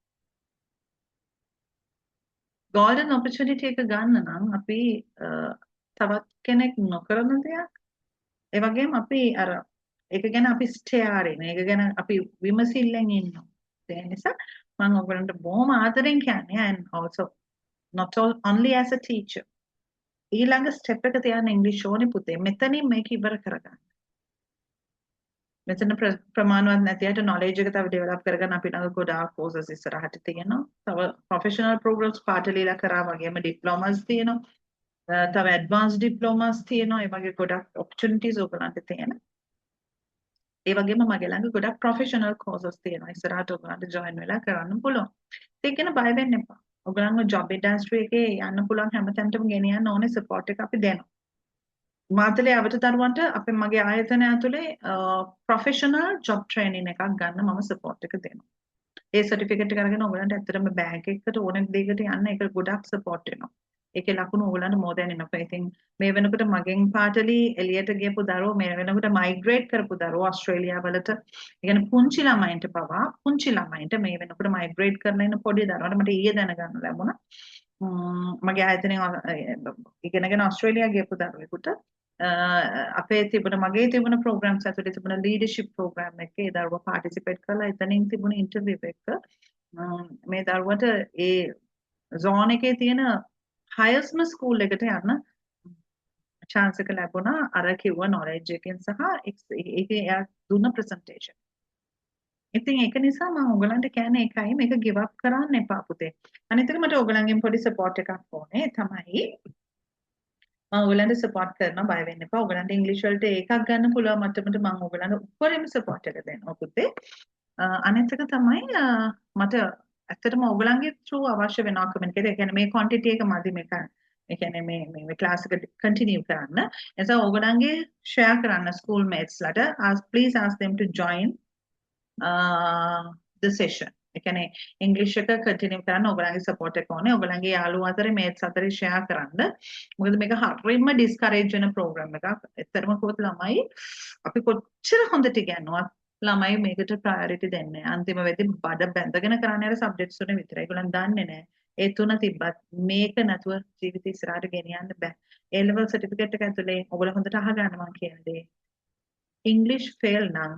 golden opportunity එක ගන්න නම් අපි තවත් කෙනෙක් නොකරන දෙයක් ඒ වගේම අපි අර ඒක ගැන අපි ස්ටෙයාරින් ඒක ගැන අපි විමසිල්ලෙන් ඉන්නවා. ඒ නිසා මම ඔයගලන්ට බොහොම ආදරෙන් කියන්නේ and also not only as a teacher ඊළඟ ස්ටෙප් එක තියන්න ඉංග්‍රීසි ඕනේ පුතේ. මෙතනින් මේක ඉවර කරගන්න. මෙතන ප්‍රමාණවත් නැතිවට knowledge එක තව develop කරගන්න අපි ළඟ ගොඩාක් courses ඉස්සරහට තියෙනවා. තව professional programs පාටලීලා කරා වගේම diplomas තියෙනවා. තව advanced diplomas තියෙනවා. ඒ වගේ ගොඩක් opportunities ඔයගලන්ට තියෙනවා. ඒ වගේම මගේ ළඟ ගොඩක් professional courses තියෙනවා. ඉස්සරහට ඔයගලන්ට join වෙලා කරන්න පුළුවන්. ඒක ගැන බය වෙන්න එපා. ඔයගලන්ව job industry එකේ යන්න පුළුවන් හැමතැනටම ගෙනියන්න ඕනේ support එක අපි දෙනවා. මාතලේ අවතරුවන්ට අපේ මගේ ආයතනය ඇතුලේ professional job training එකක් ගන්න මම support එක දෙනවා. ඒ certificate එක අරගෙන ඔයගලන්ට ඇත්තටම bank එකකට ඕන දෙයකට යන්න ඒක ගොඩක් support වෙනවා. ඒකේ ලකුණු ඔයගලන්ට more than enough. ඉතින් මේ වෙනකොට මගෙන් පාටලි එළියට ගියපු දරුවෝ මේ වෙනකොට migrate කරපු දරුවෝ ඕස්ට්‍රේලියා වලට ඒ කියන්නේ පුංචි ළමයින්ට මේ වෙනකොට migrate කරන ඉන්න පොඩි දරුවන්ට මට ඊයේ දැනගන්න ලැබුණා. මගේ ආයතනයෙන් ඉගෙනගෙන ඕස්ට්‍රේලියා ගියපු දරුවෙකුට මගේ තිබුණ programs ඇතුලේ තිබුණ leadership program එකේ ඒ දරුවා participate කරලා එතනින් තිබුණ interview එක මේ දරුවට ඒ zone එකේ තියෙන highest school එකට යන්න chance එක ලැබුණා අර කිව්ව knowledge එකෙන් සහ ඒකේ එයා දුන්න presentation. ඉතින් ඒක නිසා මම ඔයගලන්ට කියන්නේ ඒකයි මේක give up කරන්න එපා පුතේ. අනිත් එක මට ඔයගලන්ගෙන් පොඩි support එකක් ඕනේ තමයි මම ඔයගලන්ට support කරනවා බය වෙන්න එපා. ඔයගලන්ට ඉංග්‍රීසි වලට ඒකක් ගන්න පුළුවන් මට්ටමට මම ඔයගලන්ට උඩරිම support එක දෙනවා පුතේ. අනිත් එක තමයි මට ඇත්තටම ඔයගලන්ගේ through අවශ්‍ය වෙනවා communicate. ඒ කියන්නේ මේ quantity එක මදි මේක. ඒ කියන්නේ මේ class එක continue කරන්න. ඒ නිසා ඔයගලන්ගේ share කරන්න school mates ලට please ask them to join the session. ඒ කියන්නේ ඉංග්‍රීසි එක continue කරන්න ඔයගලන්ගේ support එක ඕනේ. ඔයගලන්ගේ යාළුවෝ අතරේ mates අතරේ share කරන්න. මොකද මේක හරියම discourage වෙන program එකක්. ඇත්තටම කොහොමද ළමයි අපි කොච්චර හොඳට ඉගෙනුවත් ළමයි මේකට priority දෙන්නේ නැහැ. අන්තිම වෙද්දී බඩ බැඳගෙන කරන්නේ අර subjects තුන විතරයි. ඒගොල්ලන් දන්නේ නැහැ. ඒ තුන තිබ්බත් මේක නැතුව ජීවිතය ඉස්සරහට ගෙනියන්න බෑ. A level certificate එක ඇතුලේ ඔයගොල්ලෝ හොඳට අහගන්න මම කියන්නේ. English fail නම්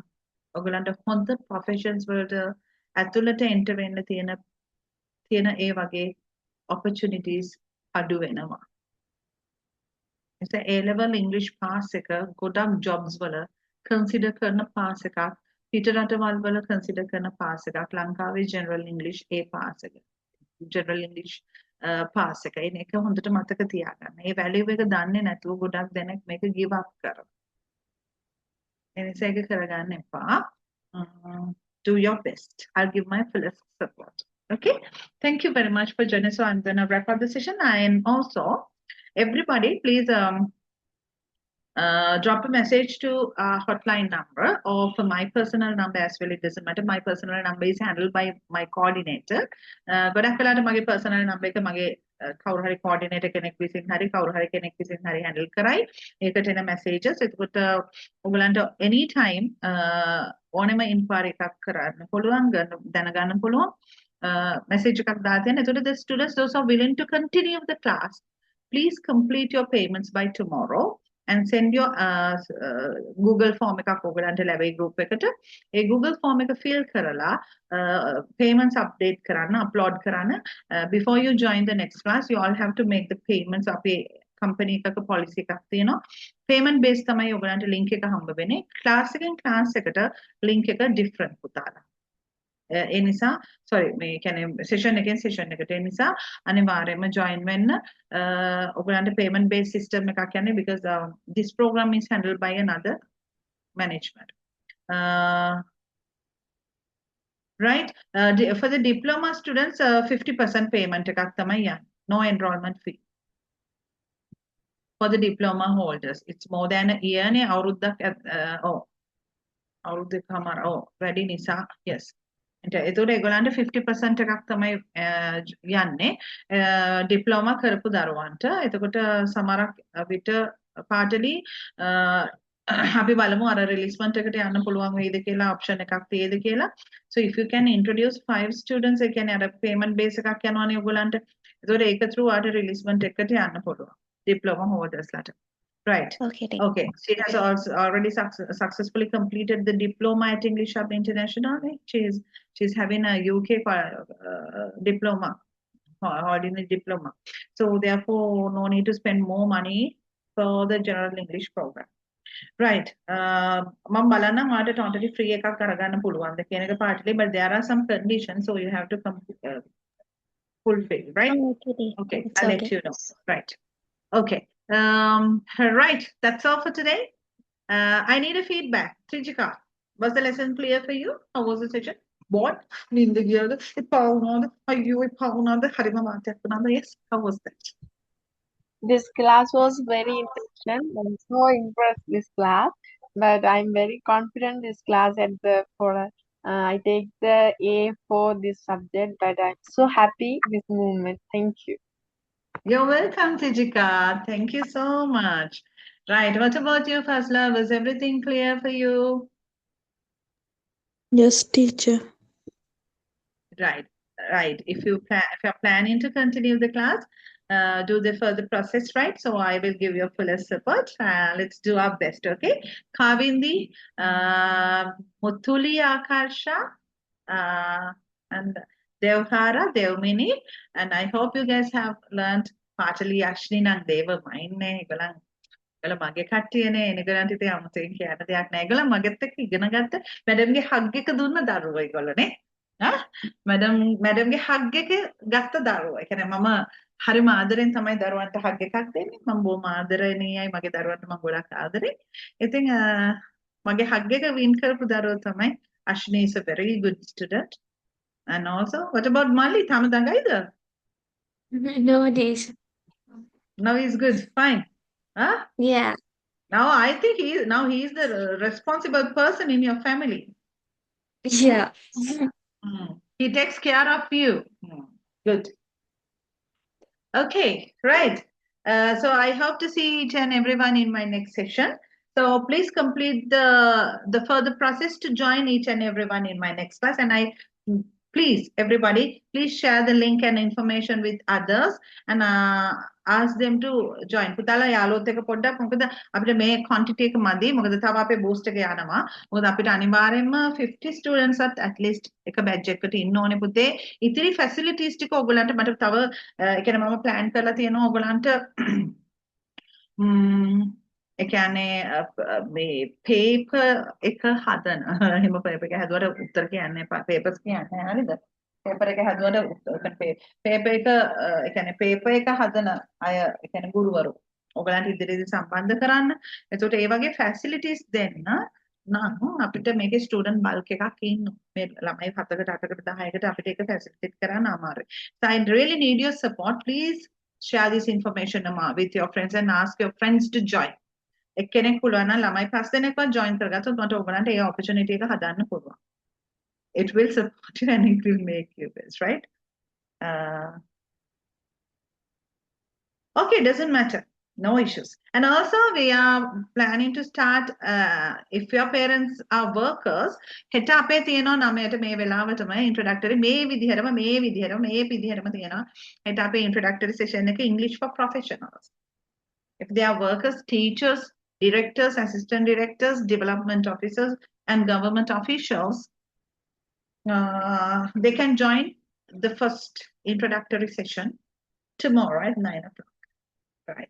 ඔයගොල්ලන්ට හොඳ professions වලට ඇතුළට enter වෙන්න තියෙන ඒ වගේ opportunities අඩු වෙනවා. A level English pass එක ගොඩක් jobs වල consider කරන pass එකක්. පිට රටවල් වල consider කරන pass එකක්. ලංකාවේ general English A pass එක. general English pass එක. ඒක හොඳට මතක තියාගන්න. මේ value එක දන්නේ නැතුව ගොඩක් දෙනෙක් මේක give up කරනවා. ඒ නිසා ඒක කරගන්න එපා. Do your best. I'll give my full support. Okay. Thank you very much for joining. So I'm going to wrap up the session. And also, everybody, please drop a message to our hotline number or for my personal number as well. It doesn't matter. My personal number is handled by my coordinator. But I feel like my personal number, my කවුරු හරි coordinator කෙනෙක් විසින් හරි කවුරු හරි කෙනෙක් විසින් හරි handle කරයි. ඒකට එන messages. එතකොට ඔයගලන්ට any time ඕනෙම inquiry එකක් කරන්න පුළුවන් දැනගන්න පුළුවන්. Message එකක් දාලා තියෙන. එතකොට the students those are willing to continue the class, please complete your payments by tomorrow and send your Google form එකක් ඔයගලන්ට ලැබෙයි group එකට. ඒ Google form එක fill කරලා payments update කරන්න, upload කරන්න. Before you join the next class, you all have to make the payments. අපේ company එකක policy එකක් තියෙනවා. Payment based තමයි ඔයගලන්ට link එක හම්බ වෙන්නේ. class එකෙන් class එකට link එක different පුතාලා. ඒ නිසා sorry මේ කියන්නේ session එකෙන් session එකට ඒ නිසා අනිවාර්යයෙන්ම join වෙන්න. ඔයගලන්ට payment based system එකක් කියන්නේ because this program is handled by another management. Right? For the diploma students 50% payment එකක් තමයි යන්නේ. No enrollment fee. For the diploma holders, it's more than a year නේ අවුරුද්දක් අවුරුද්දකමාර වැඩි නිසා yes. එතකොට ඒගොල්ලන්ට 50% එකක් තමයි යන්නේ ඩිප්ලෝමා කරපු දරුවන්ට. එතකොට සමහරක් විට පාටලි අපි බලමු අර රිලීස්මන්ට් එකට යන්න පුළුවන් වේද කියලා ඔප්ෂන් එකක් තියෙද කියලා. So if you can introduce 5 students ඒ කියන්නේ අර payment base එකක් යනවනේ ඔයගොල්ලන්ට. එතකොට ඒක through අර රිලීස්මන්ට් එකට යන්න පුළුවන් diploma holders ලාට. Right. Okay, thank Okay. She has also already successfully completed the diploma at English Hub International. She's having a UK diploma, holding a diploma. So therefore, no need to spend more money for the general English program. Right. මම බලන්න මාට totally free එකක් අරගන්න පුළුවන්ද කියන එක partly, but there are some conditions, so you have to fulfill, right? Okay, It's I'll let okay. you know. Right. Okay. Right. That's all for today. I need a feedback. Trijika, was the lesson clear for you? How was the session? What? Yes. How was that? This class was very interesting. I'm so impressed this class, but I'm very confident this class I take the A for this subject, but I'm so happy this moment. Thank you. You're welcome, Trijika. Thank you so much. Right. What about you, Fazla? Was everything clear for you? Yes, teacher. Right. Right. If you're planning to continue the class, do the further process, right? So I will give you fullest support. Let's do our best, okay? Kavindi, Mutuli Akarsha, and Devhara, Devmini, and I hope you guys have learned partly Ashni Nang Deva Mine. ඒගොල්ලෝ මගේ කට්ටියනේ ඒගොල්ලන්ට ඉතින් 아무තෙන් කියන්න දෙයක් නැහැ. ඒගොල්ලෝ මගෙත් එක්ක ඉගෙන ගත්ත මැඩම්ගේ හග් එක දුන්න දරුවෝ ඒගොල්ලෝනේ. මැඩම්ගේ හග් එක ගත්ත දරුවෝ. ඒ කියන්නේ මම හරිම ආදරෙන් තමයි දරුවන්ට හග් එකක් දෙන්නේ. මම බොහොම ආදරණීයයි මගේ දරුවන්ට මම ගොඩක් ආදරේ. ඉතින් මගේ හග් එක වින් කරපු දරුවෝ තමයි Ashni is a very good student. And also, what about Mali? තාම දඟයිද? Nowadays. Now he's good. Fine. Huh? Yeah. Now I think he is the responsible person in your family. Yeah. He takes care of you. Good. Okay, right. So I hope to see each and everyone in my next session. So please complete the further process to join each and everyone in my next class. And please, everybody, please share the link and information with others and ask them to join. පුතාලා යාළුවොත් එක්ක පොඩ්ඩක් මොකද අපිට මේ quantity එක මදි. මොකද තව අපේ boost එක යනවා. මොකද අපිට අනිවාර්යයෙන්ම 50 students at least එක batch එකකට ඉන්න ඕනේ පුතේ. ඉතිරි facilities ටික ඔයගලන්ට මට තව ඒ කියන්නේ මම plan කරලා තියෙනවා ඔයගලන්ට ඒ කියන්නේ මේ paper එක හදන. එහෙම paper එක හදුවට උත්තර කියන්න එපා. papers කියන්නේ හරිද? paper එක හදුවට paper එක ඒ කියන්නේ paper එක හදන අය ඒ කියන්නේ ගුරුවරු ඔයගලන්ට ඉදිරියේදී සම්බන්ධ කරන්න. එතකොට ඒ වගේ facilities දෙන්න නම් අපිට මේකේ student bulk එකක් ඉන්නවා. මේ ළමයි 7කට 8කට 10කට අපිට ඒක facilitate කරන්න අමාරුයි. So I really need your support. Please share this information with your friends and ask your friends to join. එක්කෙනෙක් පුළුවන් නම් ළමයි 5 දෙනෙක්වත් join කරගත්තොත් මට ඔයගලන්ට ඒ opportunity එක හදන්න පුළුවන්. It will support you and it will make you best, right? Okay, doesn't matter. No issues. And also, we are planning to start, if your parents are workers, හෙට අපේ තියෙනවා 9ට මේ වෙලාවටම introductory මේ විදිහටම තියෙනවා. හෙට අපේ introductory session එක English for professionals. If they are workers, teachers, directors, assistant directors, development officers, and government officials, they can join the first introductory session tomorrow at 9 o'clock. Right.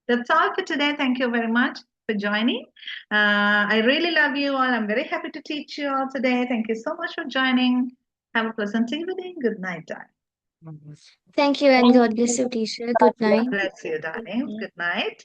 That's all for today. Thank you very much for joining. I really love you all. I'm very happy to teach you all today. Thank you so much for joining. Have a pleasant evening. Good night, darling. Thank you and God bless you, teacher. Good night. God bless you, darling. Good night.